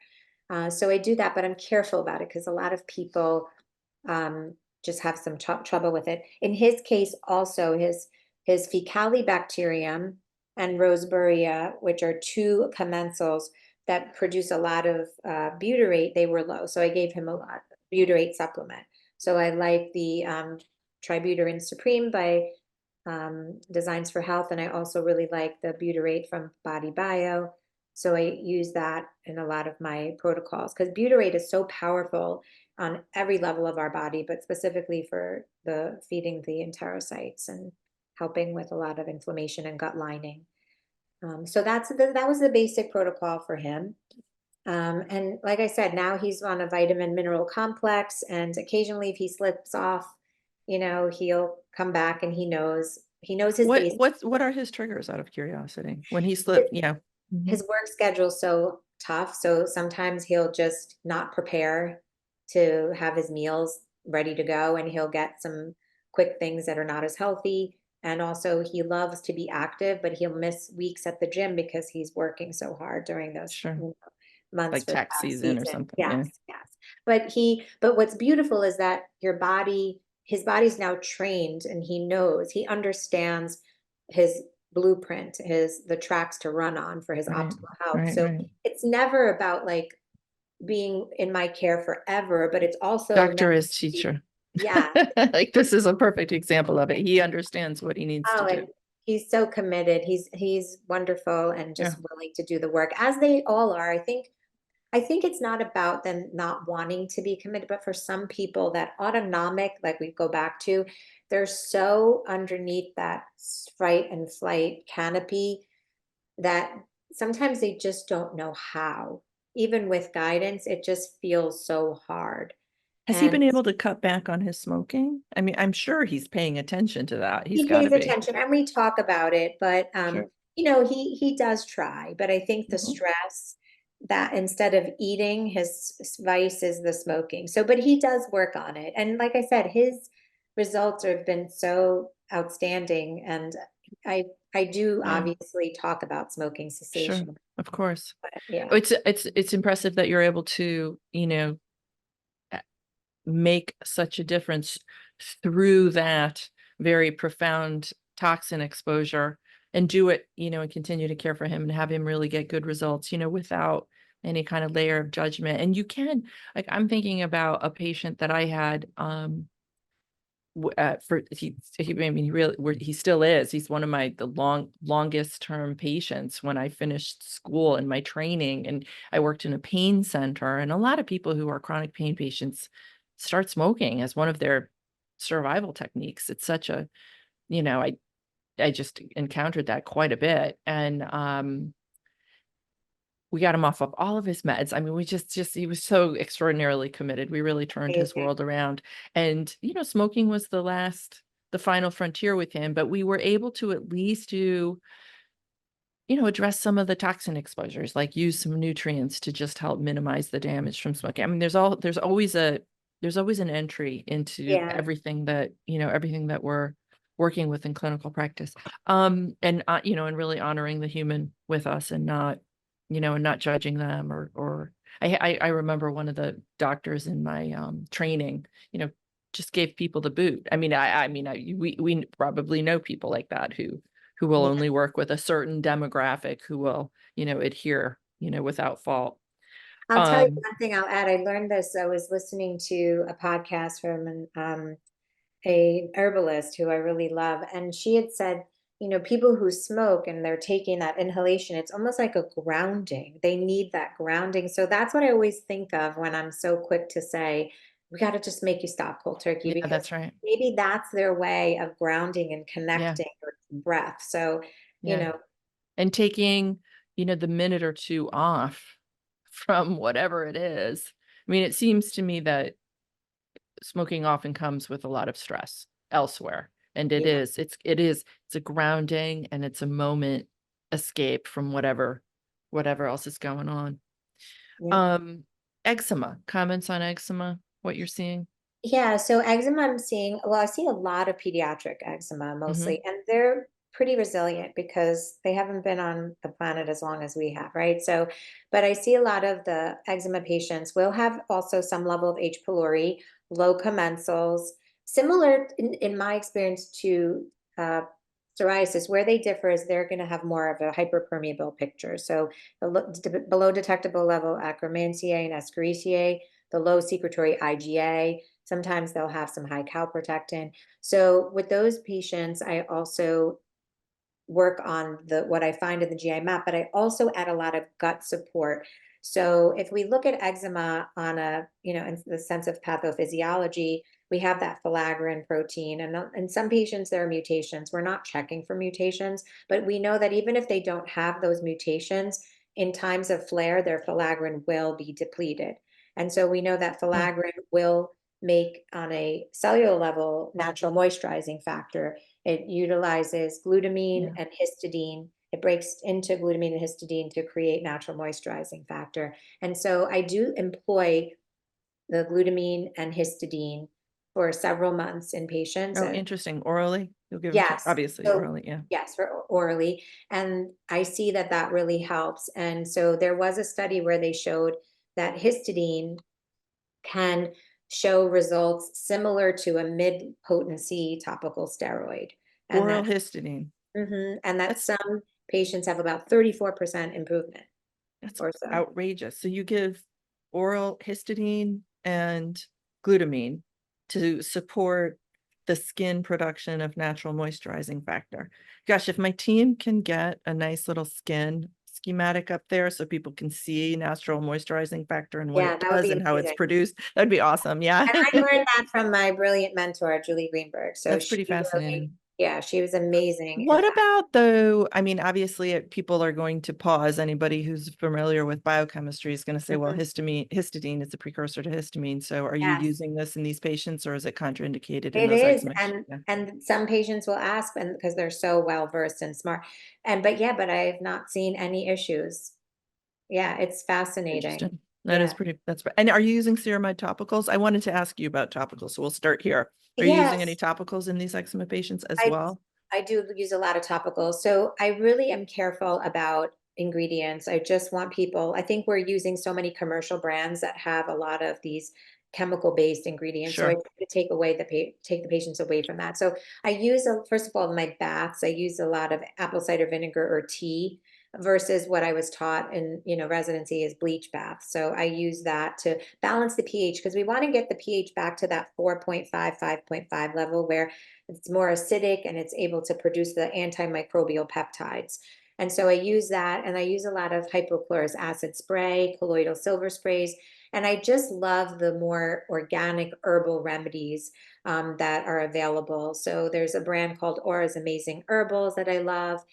So I do that, but I'm careful about it because a lot of people um, just have some trouble with it. In his case, also his Faecalibacterium and Roseburia, which are two commensals that produce a lot of butyrate, they were low. So I gave him a lot butyrate supplement. So I like the Tributyrin Supreme by Designs for Health, and I also really like the butyrate from Body Bio. So I use that in a lot of my protocols because butyrate is so powerful on every level of our body, but specifically for the feeding the enterocytes and helping with a lot of inflammation and gut lining. So that was the basic protocol for him. And like I said, now he's on a vitamin mineral complex, and occasionally if he slips off, he'll come back and he knows his base. What are his triggers out of curiosity? When he slipped, yeah. His work schedule's so tough, so sometimes he'll just not prepare to have his meals ready to go, and he'll get some quick things that are not as healthy. And also he loves to be active, but he'll miss weeks at the gym because he's working so hard during those Sure. months Like for the tax past season or season. something. Yes, Yeah. yes. But what's beautiful is that his body's now trained, and he understands his blueprint, the tracks to run on for his Right. optimal health. Right. So Right. it's never about like being in my care forever, but it's also never Doctor is to be, teacher. yeah. Like this is a perfect example of it. He understands what he needs to Oh, do. and he's so committed. He's wonderful and Yeah. just willing to do the work as they all are. I think it's not about them not wanting to be committed, but for some people, that autonomic, like we go back to, they're so underneath that fight and flight canopy that sometimes they just don't know how. Even with guidance, it just feels so hard. Has he And been able to cut back on his smoking? I mean, I'm sure he's paying attention to that. He's he got to pays be. attention and we talk about it, but Sure. he does try. But I think the Mhm. stress that instead of eating, his vice is the smoking. So, but he does work on it. And like I said, his results have been so outstanding. And I I do Yeah. obviously talk about smoking Sure. cessation. Of course. But yeah, It's impressive that you're able to, make such a difference through that very profound toxin exposure and do it, and continue to care for him and have him really get good results, without any kind of layer of judgment. And you can, like, I'm thinking about a patient that I had, for I mean, he really, he still is. He's one of the longest term patients when I finished school and my training, and I worked in a pain center. And a lot of people who are chronic pain patients start smoking as one of their survival techniques. It's such a, I just encountered that quite a bit. And we got him off of all of his meds. I mean, we just he was so extraordinarily committed. We really turned his amazing. world around. And, smoking was the final frontier with him, but we were able to at least address some of the toxin exposures, like use some nutrients to just help minimize the damage from smoking. I mean, there's always an entry into Yeah. everything that we're working with in clinical practice. And really honoring the human with us, and not judging them, or I remember one of the doctors in my training, just gave people the boot. We probably know people like that who will Yeah. only work with a certain demographic, who will, adhere, without fault. I'll tell you Um, one thing I'll add. I learned this. I was listening to a podcast from a herbalist who I really love, and she had said, people who smoke and they're taking that inhalation, it's almost like a grounding. They need that grounding. So that's what I always think of when I'm so quick to say, we got to just make you stop cold turkey, yeah, because that's right. maybe that's their way of grounding and Yeah, connecting with breath. So, you yeah. know, And taking, the minute or two off from whatever it is. I mean, it seems to me that smoking often comes with a lot of stress elsewhere. And Yeah. it's a grounding, and it's a moment escape from whatever else is going on. Yeah. Um, eczema, comments on eczema, what you're seeing? Yeah, so eczema I'm seeing, well, I see a lot of pediatric eczema Hmm. mostly, and they're pretty resilient because they haven't been on the planet as long as we have, right? So, but I see a lot of the eczema patients will have also some level of H. pylori, low commensals, similar in my experience to uh, psoriasis. Where they differ is they're going to have more of a hyperpermeable picture. So below detectable level Akkermansiae and Escherichiae, the low secretory IgA. Sometimes they'll have some high calprotectin. So with those patients, I also work on the what I find in the GI map, but I also add a lot of gut support. So if we look at eczema on a, in the sense of pathophysiology, we have that filaggrin protein, and in some patients there are mutations. We're not checking for mutations, but we know that even if they don't have those mutations, in times of flare, their filaggrin will be depleted. And so we know that Hmm. filaggrin will make, on a cellular level, natural moisturizing factor. It utilizes glutamine Yeah. and histidine. It breaks into glutamine and histidine to create natural moisturizing factor. And so I do employ the glutamine and histidine for several months in patients. Oh, interesting. Orally? You'll give them to, Yes. obviously So orally, yeah. yes, for orally. And I see that that really helps. And so there was a study where they showed that histidine can show results similar to a mid-potency topical steroid. And Oral that histidine. and that That's some patients have about 34% improvement That's or so. outrageous. So you give oral histidine and glutamine to support the skin production of natural moisturizing factor. Gosh, if my team can get a nice little skin schematic up there so people can see natural moisturizing factor and what Yeah, it that would does be and how it's amazing. produced, that'd be awesome. Yeah. And I learned that from my brilliant mentor, Julie Greenberg. So That's she pretty really, fascinating. yeah, she was amazing at What that. about though? I mean, obviously, people are going to pause. Anybody who's familiar with biochemistry is going to say, well, Mhm. histidine is a precursor to histamine. So are you Yes, using this in these patients, or is it contraindicated in it those is. eczema? Yeah, And some patients will ask, and because they're so well versed and smart. And but yeah, but I have not seen any issues. Yeah, it's fascinating. interesting. Yeah. And are you using ceramide topicals? I wanted to ask you about topicals, so we'll start here. Are you using any Yes. topicals in these eczema patients as I well? I do use a lot of topicals. So I really am careful about ingredients. I just want people, I think we're using so many commercial brands that have a lot of these chemical based ingredients. So I Sure. try to take away take the patients away from that. So I use first of all, in my baths, I use a lot of apple cider vinegar or tea versus what I was taught in, residency is bleach baths. So I use that to balance the pH because we want to get the pH back to that 4.5, 5.5 level where it's more acidic and it's able to produce the antimicrobial peptides. And so I use that, and I use a lot of hypochlorous acid spray, colloidal silver sprays, and I just love the more organic herbal remedies that are available. So there's a brand called Aura's Amazing Herbals that I love.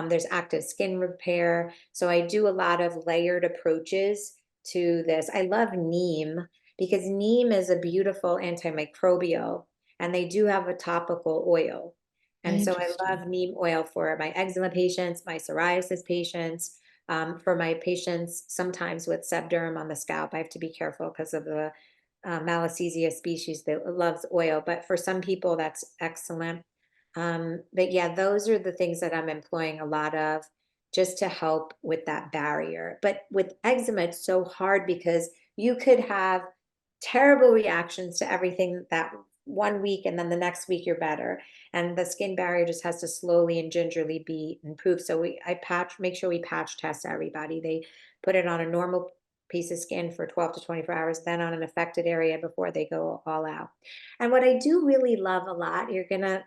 There's active skin repair. So I do a lot of layered approaches to this. I love neem because neem is a beautiful antimicrobial, and they do have a topical oil. And so I Interesting. love neem oil for my eczema patients, my psoriasis patients, for my patients sometimes with sebderm on the scalp. I have to be careful because of the Malassezia species that loves oil, but for some people that's excellent. But yeah, those are the things that I'm employing a lot of just to help with that barrier. But with eczema, it's so hard because you could have terrible reactions to everything that one week, and then the next week you're better, and the skin barrier just has to slowly and gingerly be improved. So make sure we patch test everybody. They put it on a normal piece of skin for 12 to 24 hours, then on an affected area before they go all out. And what I do really love a lot, you're gonna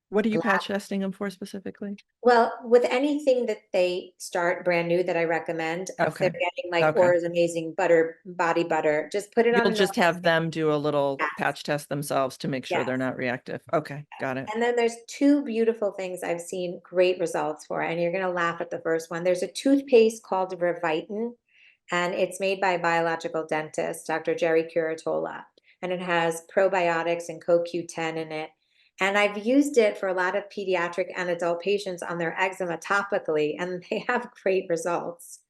What are you laugh. patch testing them for specifically? Well, with anything that they start brand new that I recommend, if they're Okay. getting like Okay. Aura's Amazing Butter, Body Butter, just put it on You'll a just normal have skin. them do a little Yes, patch test themselves to make sure yes. they're not reactive. Okay, got it. And then there's two beautiful things I've seen great results for, and you're going to laugh at the first one. There's a toothpaste called Revitin, and it's made by a biological dentist, Dr. Jerry Curatola, and it has probiotics and CoQ10 in it. And I've used it for a lot of pediatric and adult patients on their eczema topically, and they have great results.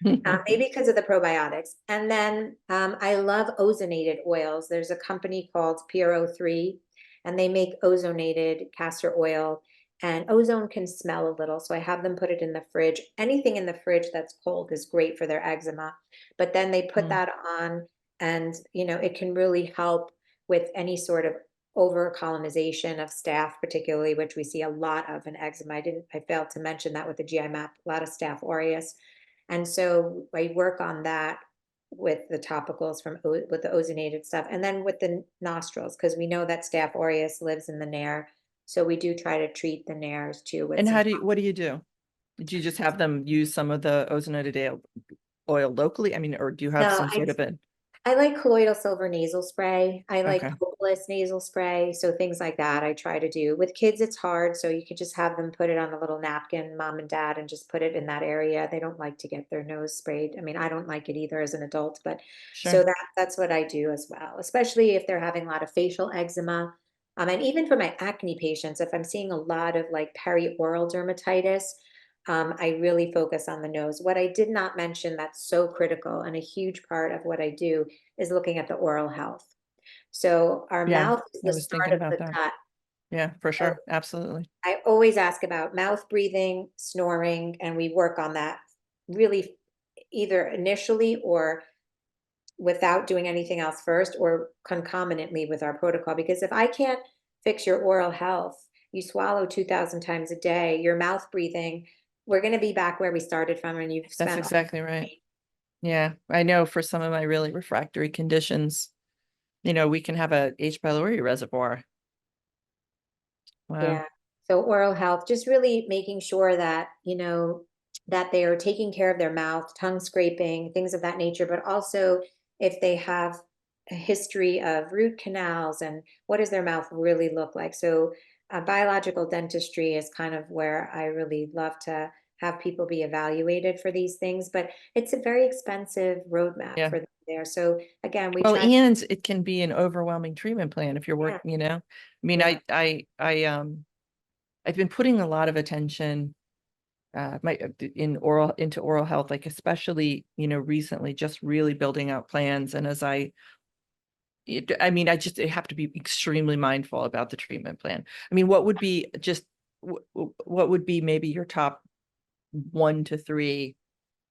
Maybe because of the probiotics. And then I love ozonated oils. There's a company called PRO3, and they make ozonated castor oil. And ozone can smell a little, so I have them put it in the fridge. Anything in the fridge that's cold is great for their eczema. But then they put that on, and it can really help with any sort of over colonization of staph, particularly, which we see a lot of in eczema. I failed to mention that with the GI map, a lot of staph aureus. And so I work on that with the topicals with the ozonated stuff, and then with the nostrils, because we know that Staph aureus lives in the nair. So we do try to treat the nairs too with And some. what do you do? Do you just have them use some of the ozonated oil locally? I mean, or do you have No, some sort of a I like colloidal silver nasal spray. I like okay. Hopeless nasal spray. So things like that I try to do. With kids, it's hard. So you could just have them put it on a little napkin, mom and dad, and just put it in that area. They don't like to get their nose sprayed. I mean, I don't like it either as an adult, but so Sure. that's what I do as well, especially if they're having a lot of facial eczema. And even for my acne patients, if I'm seeing a lot of like perioral dermatitis, I really focus on the nose. What I did not mention that's so critical and a huge part of what I do is looking at the oral health. So our Yeah, mouth is I the was start thinking of about the that. gut. Yeah, for So sure. Absolutely. I always ask about mouth breathing, snoring, and we work on that really either initially or without doing anything else first or concomitantly with our protocol. Because if I can't fix your oral health, you swallow 2,000 times a day, your mouth breathing, we're going to be back where we started from, and you've That's spent all exactly right. Yeah, I know for some of my really refractory conditions, we can have a H. pylori reservoir. Wow. yeah. So oral health, just really making sure that, that they are taking care of their mouth, tongue scraping, things of that nature, but also if they have a history of root canals and what does their mouth really look like. So biological dentistry is kind of where I really love to have people be evaluated for these things, but it's a very expensive roadmap Yeah. for them there. So again, we Well, try, and it can be an overwhelming treatment plan if you're yeah, working, I mean, yeah. I've been putting a lot of attention my into oral health, like especially, recently just really building out plans. And I mean, I have to be extremely mindful about the treatment plan. I mean, what would be maybe your top 1 to 3?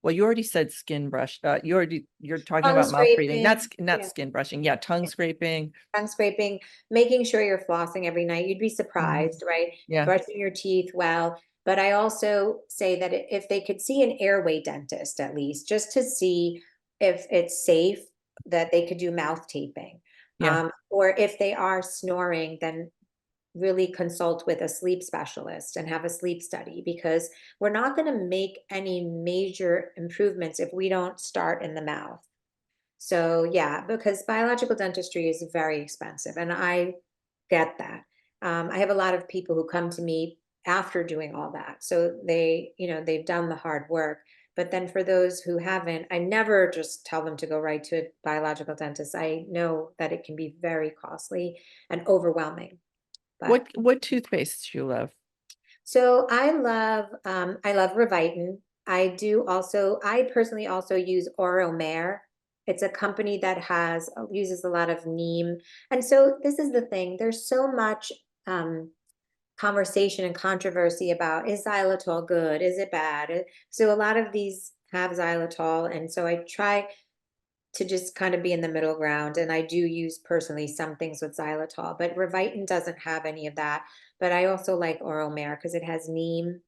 Well, you already said skin brush. You're talking Tongue about mouth breathing. scraping. That's not Yeah. skin brushing. Yeah, tongue scraping. Tongue scraping, making sure you're flossing every night. You'd be Mhm. surprised, right? Yeah, Brushing your teeth well. But I also say that if they could see an airway dentist, at least, just to see if it's safe, that they could do mouth taping. yeah, Or if they are snoring, then really consult with a sleep specialist and have a sleep study, because we're not going to make any major improvements if we don't start in the mouth. So yeah, because biological dentistry is very expensive, and I get that. I have a lot of people who come to me after doing all that, so they've done the hard work. But then for those who haven't, I never just tell them to go right to a biological dentist. I know that it can be very costly and overwhelming. But what toothpaste do you love? so I love Revitin. I personally also use Oromer. It's a company that uses a lot of neem. And so this is the thing, there's so much conversation and controversy about, is xylitol good? Is it bad? So a lot of these have xylitol. And so I try to just kind of be in the middle ground. And I do use personally some things with xylitol, but Revitin doesn't have any of that. But I also like Oromer because it has neem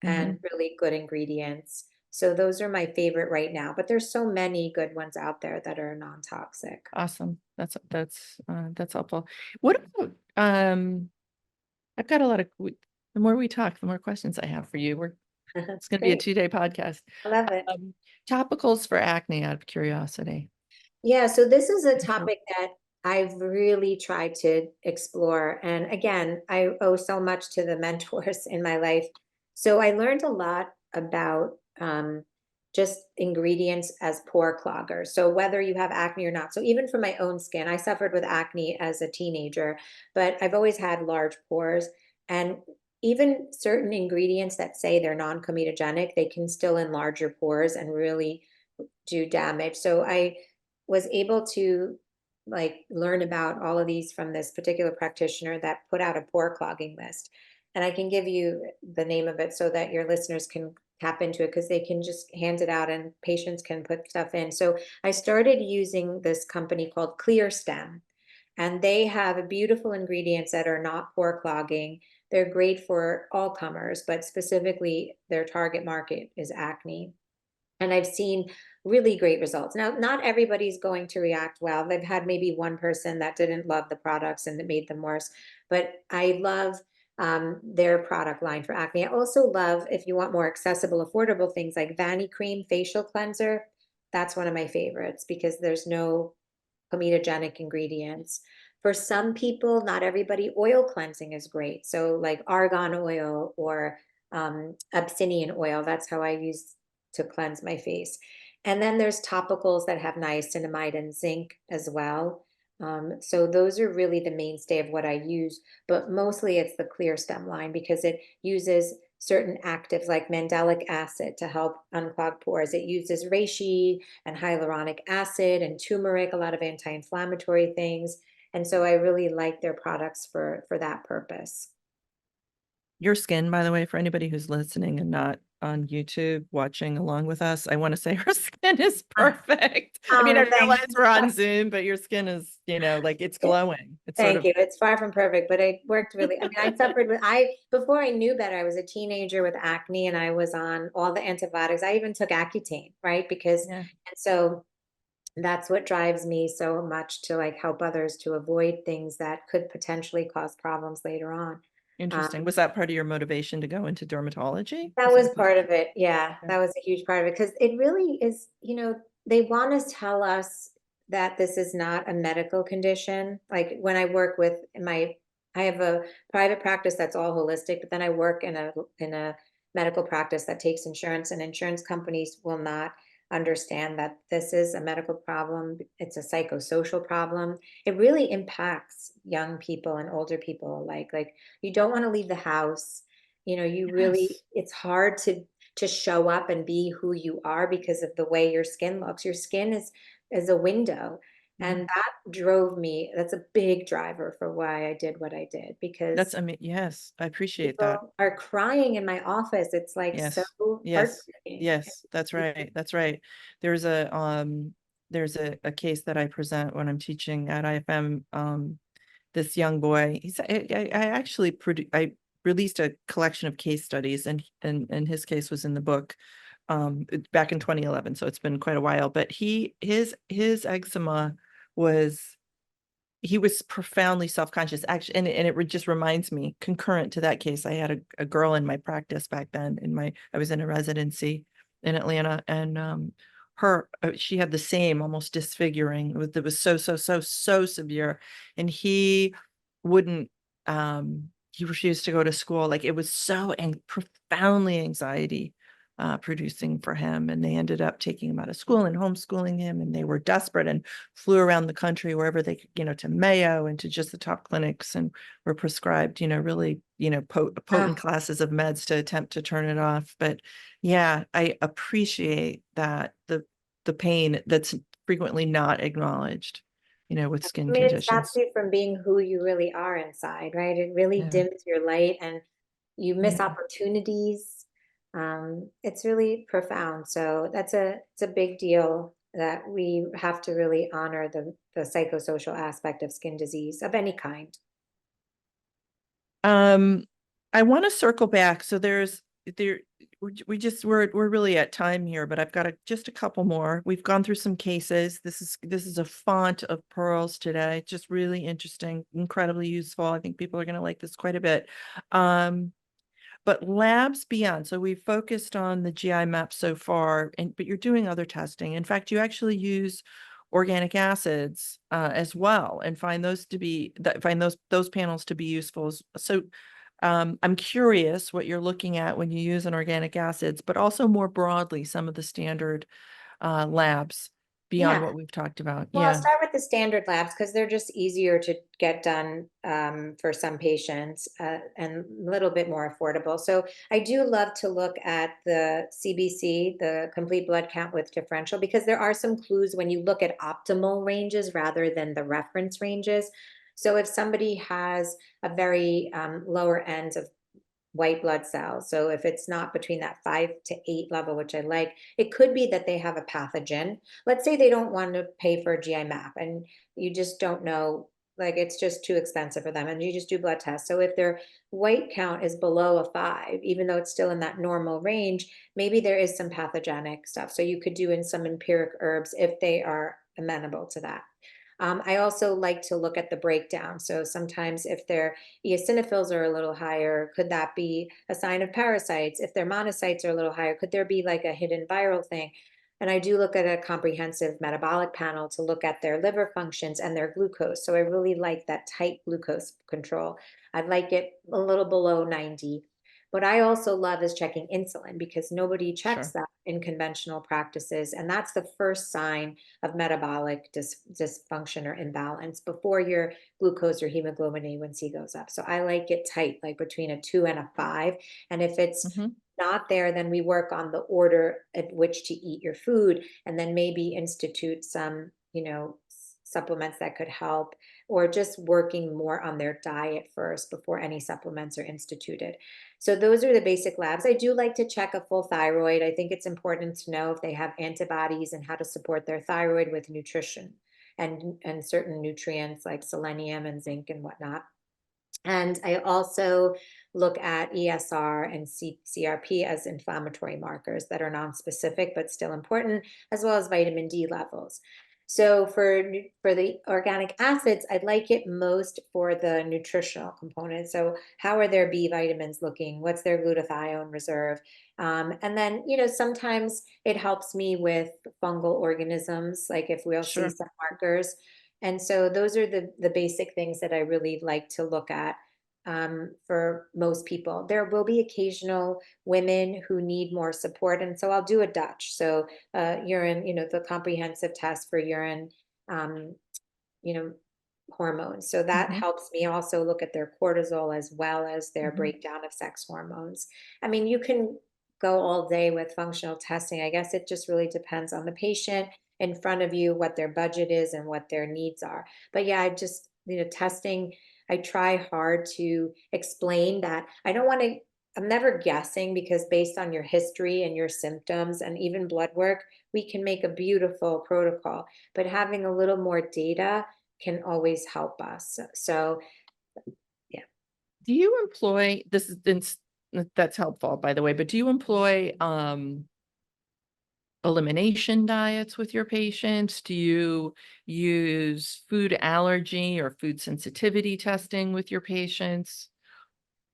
and Mhm. really good ingredients. So those are my favorite right now. But there's so many good ones out there that are non-toxic. Awesome. That's helpful. What about I've got a lot of the more we talk, the more questions I have for you. It's going to be a Great. 2-day podcast. I love it. Um, Topicals for acne, out of curiosity. Yeah, so this is a topic that I've really tried to explore. And again, I owe so much to the mentors in my life. So I learned a lot about just ingredients as pore cloggers. So whether you have acne or not, so even for my own skin, I suffered with acne as a teenager, but I've always had large pores. And even certain ingredients that say they're non-comedogenic, they can still enlarge your pores and really do damage. So I was able to like learn about all of these from this particular practitioner that put out a pore clogging list. And I can give you the name of it so that your listeners can tap into it, because they can just hand it out and patients can put stuff in. So I started using this company called Clear Stem, and they have beautiful ingredients that are not pore clogging. They're great for all comers, but specifically their target market is acne. And I've seen really great results. Now, not everybody's going to react well. They've had maybe one person that didn't love the products and it made them worse. But I love their product line for acne. I also love, if you want more accessible, affordable things like Vani Cream Facial Cleanser. That's one of my favorites because there's no comedogenic ingredients. For some people, not everybody, oil cleansing is great. So like argan oil or Abyssinian oil, that's how I use to cleanse my face. And then there's topicals that have niacinamide and zinc as well. So those are really the mainstay of what I use, but mostly it's the Clear Stem line because it uses certain actives like mandelic acid to help unclog pores. It uses reishi and hyaluronic acid and turmeric, a lot of anti-inflammatory things. And so I really like their products for that purpose. Your skin, by the way, for anybody who's listening and not on YouTube watching along with us, I want to say her skin is perfect. I mean, I realize Thanks. we're on Zoom, but your skin is, like it's glowing. It's sort Thank of, you. It's far from perfect, but I worked really, I mean, I suffered with, before I knew better, I was a teenager with acne and I was on all the antibiotics. I even took Accutane, right? Because, yeah, and so that's what drives me so much to like help others to avoid things that could potentially cause problems later on. interesting. Um, Was that part of your motivation to go into dermatology? That Was was that part of it. Yeah, yeah. that was a huge part of it because it really is, they want to tell us that this is not a medical condition. Like when I work with I have a private practice that's all holistic, but then I work in a medical practice that takes insurance, and insurance companies will not understand that this is a medical problem. It's a psychosocial problem. It really impacts young people and older people alike. Like you don't want to leave the house, you really, Yes. it's hard to show up and be who you are because of the way your skin looks. Your skin is a window. Yeah. And that drove me. That's a big driver for why I did what I did, because I mean, yes, I appreciate that. people are crying in my office. It's like so Yes. Yes. heartbreaking. Yes, that's right. That's right. There's a case that I present when I'm teaching at IFM. This young boy, I actually I released a collection of case studies, and his case was in the book back in 2011, so it's been quite a while. But his eczema was he was profoundly self-conscious, actually, and it just reminds me, concurrent to that case, I had a girl in my practice back then. I was in a residency in Atlanta, and she had the same almost disfiguring. It was so severe, and wouldn't he refused to go to school. Like it was so profoundly anxiety producing for him, and they ended up taking him out of school and homeschooling him, and they were desperate and flew around the country wherever they could, to Mayo and to just the top clinics, and were prescribed, really, potent Ah, classes of meds to attempt to turn it off. But yeah, I appreciate that the pain that's frequently not acknowledged, with I skin mean, it stops conditions. you from being who you really are inside, right? It really Yeah. dims your light and you miss Yeah. opportunities. It's really profound. So it's a big deal that we have to really honor the psychosocial aspect of skin disease of any kind. Um, I want to circle back. So there we're really at time here, but I've got just a couple more. We've gone through some cases. This is a font of pearls today. Just really interesting, incredibly useful. I think people are going to like this quite a bit. But labs beyond. So we've focused on the GI map so far, but you're doing other testing. In fact, you actually use organic acids as well, and find those panels to be useful. So I'm curious what you're looking at when you use an organic acids, but also more broadly, some of the standard labs beyond Yeah. what we've talked about. Well, I'll Yeah, start with the standard labs because they're just easier to get done for some patients and a little bit more affordable. So I do love to look at the CBC, the complete blood count with differential, because there are some clues when you look at optimal ranges rather than the reference ranges. So if somebody has a very lower ends of white blood cells. So if it's not between that 5 to 8 level, which I like, it could be that they have a pathogen. Let's say they don't want to pay for a GI map and you just don't know, like it's just too expensive for them and you just do blood tests. So if their white count is below a 5, even though it's still in that normal range, maybe there is some pathogenic stuff. So you could do in some empiric herbs if they are amenable to that. I also like to look at the breakdown. So sometimes if their eosinophils are a little higher, could that be a sign of parasites? If their monocytes are a little higher, could there be like a hidden viral thing? And I do look at a comprehensive metabolic panel to look at their liver functions and their glucose. So I really like that tight glucose control. I'd like it a little below 90. What I also love is checking insulin because nobody checks sure. that in conventional practices. And that's the first sign of metabolic dysfunction or imbalance before your glucose or hemoglobin A1C goes up. So I like it tight, like between a 2 and a 5. And if it's Hmm. not there, then we work on the order at which to eat your food and then maybe institute some, supplements that could help, or just working more on their diet first before any supplements are instituted. So those are the basic labs. I do like to check a full thyroid. I think it's important to know if they have antibodies and how to support their thyroid with nutrition and certain nutrients like selenium and zinc and whatnot. And I also look at ESR and CRP as inflammatory markers that are non-specific but still important, as well as vitamin D levels. So for the organic acids, I'd like it most for the nutritional component. So how are their B vitamins looking? What's their glutathione reserve? And then, sometimes it helps me with fungal organisms, like if we'll see Sure. some markers. And so those are the basic things that I really like to look at for most people. There will be occasional women who need more support, and so I'll do a Dutch. So urine, the comprehensive test for urine, um, you know, hormones. So that Hmm. helps me also look at their cortisol as well as their Hmm. breakdown of sex hormones. I mean, you can go all day with functional testing. I guess it just really depends on the patient in front of you, what their budget is and what their needs are. But yeah, I just, testing, I try hard to explain that I don't want to, I'm never guessing because based on your history and your symptoms and even blood work, we can make a beautiful protocol. But having a little more data can always help us. So, yeah. Do you employ this is that's helpful, by the way, but do you employ elimination diets with your patients? Do you use food allergy or food sensitivity testing with your patients?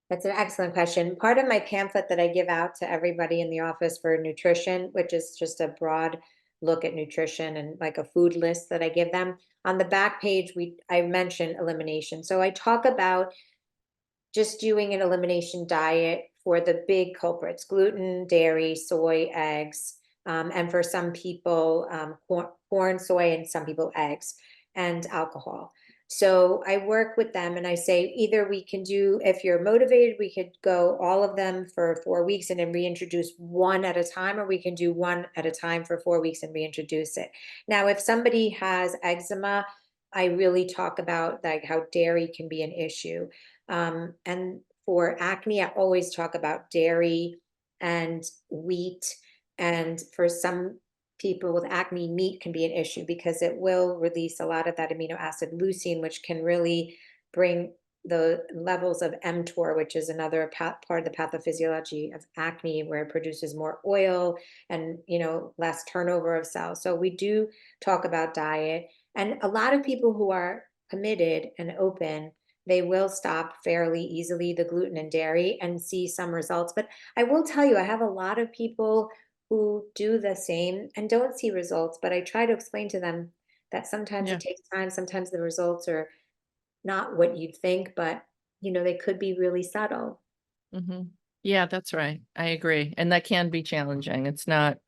That's an excellent question. Part of my pamphlet that I give out to everybody in the office for nutrition, which is just a broad look at nutrition and like a food list that I give them. On the back page, I mention elimination. So I talk about just doing an elimination diet for the big culprits: gluten, dairy, soy, eggs, and for some people, corn, soy, and some people, eggs, and alcohol. So I work with them and I say either we can do, if you're motivated, we could go all of them for 4 weeks and then reintroduce one at a time, or we can do one at a time for 4 weeks and reintroduce it. Now, if somebody has eczema, I really talk about like how dairy can be an issue. And for acne, I always talk about dairy and wheat. And for some people with acne, meat can be an issue because it will release a lot of that amino acid leucine, which can really bring the levels of mTOR, which is another part of the pathophysiology of acne, where it produces more oil and less turnover of cells. So we do talk about diet, and a lot of people who are committed and open, they will stop fairly easily the gluten and dairy and see some results. But I will tell you, I have a lot of people who do the same and don't see results, but I try to explain to them that sometimes it Yeah. takes time, sometimes the results are not what you'd think, but they could be really subtle. Mhm. Yeah, that's right. I agree. And that can be challenging. It's not,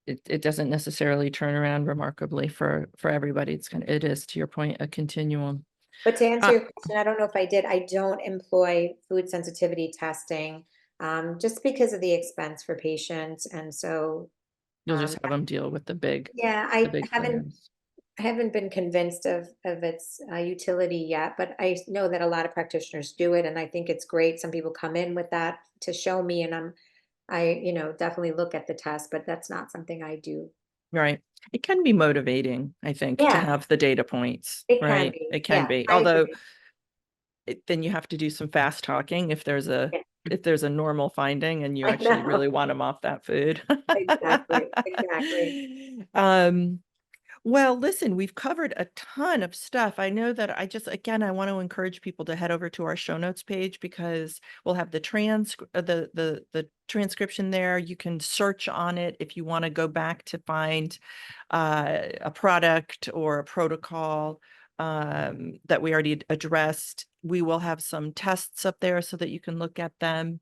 it doesn't necessarily turn around remarkably for everybody. It is, to your point, a continuum. But to answer Uh, your question, I don't know if I did. I don't employ food sensitivity testing, just because of the expense for patients. And so, you'll just have them deal with yeah, the big players. I haven't been convinced of its utility yet, but I know that a lot of practitioners do it, and I think it's great. Some people come in with that to show me, and definitely look at the test, but that's not something I do. Right. It can be motivating, I think, to Yeah, have the data points, it can right? be. It can Yeah, be. I Although agree. then you have to do some fast talking Yeah, if there's a normal finding and you I actually know. really want them off that food. Exactly, exactly. Um, well, listen, we've covered a ton of stuff. I know that again, I want to encourage people to head over to our show notes page because we'll have the transcription there. You can search on it if you want to go back to find a product or a protocol that we already addressed. We will have some tests up there so that you can look at them.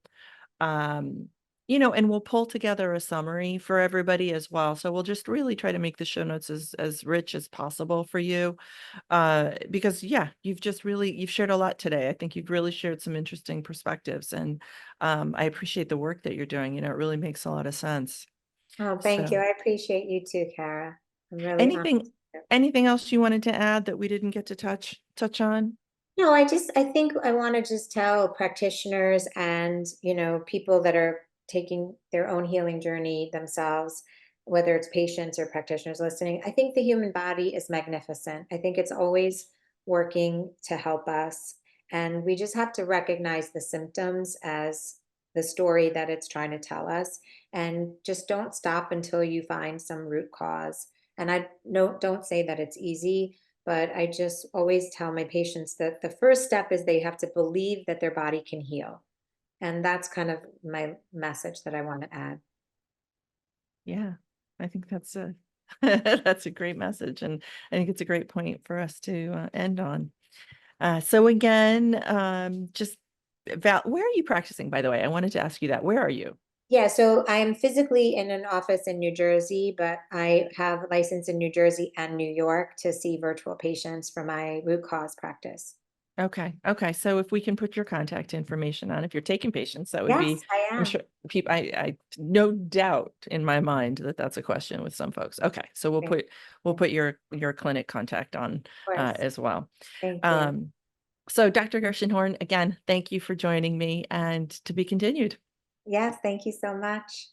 Um, and we'll pull together a summary for everybody as well. So we'll just really try to make the show notes as rich as possible for you. Because yeah, you've shared a lot today. I think you've really shared some interesting perspectives, and I appreciate the work that you're doing. It really makes a lot of sense. Oh, thank you. So I appreciate you too, Kara. I'm really honored. anything anything else you wanted to add that we didn't get to touch on? No, I think I want to just tell practitioners and, people that are taking their own healing journey themselves, whether it's patients or practitioners listening. I think the human body is magnificent. I think it's always working to help us. And we just have to recognize the symptoms as the story that it's trying to tell us. And just don't stop until you find some root cause. And I no, don't say that it's easy, but I just always tell my patients that the first step is they have to believe that their body can heal. And that's kind of my message that I want to add. Yeah, I think that's a that's a great message, and I think it's a great point for us to end on. So again, just where are you practicing, by the way? I wanted to ask you that. Where are you? Yeah, so I'm physically in an office in New Jersey, but I have a license in New Jersey and New York to see virtual patients for my root cause practice. Okay. Okay. So if we can put your contact information on, if you're taking patients, that would Yes, be, I I'm am. sure people, I no doubt in my mind that that's a question with some folks. Okay. So Thank we'll you. Of put your clinic contact on course. as well. Thank you. Um, so Dr. Gershenhorn, again, thank you for joining me, and to be continued. Yes, thank you so much.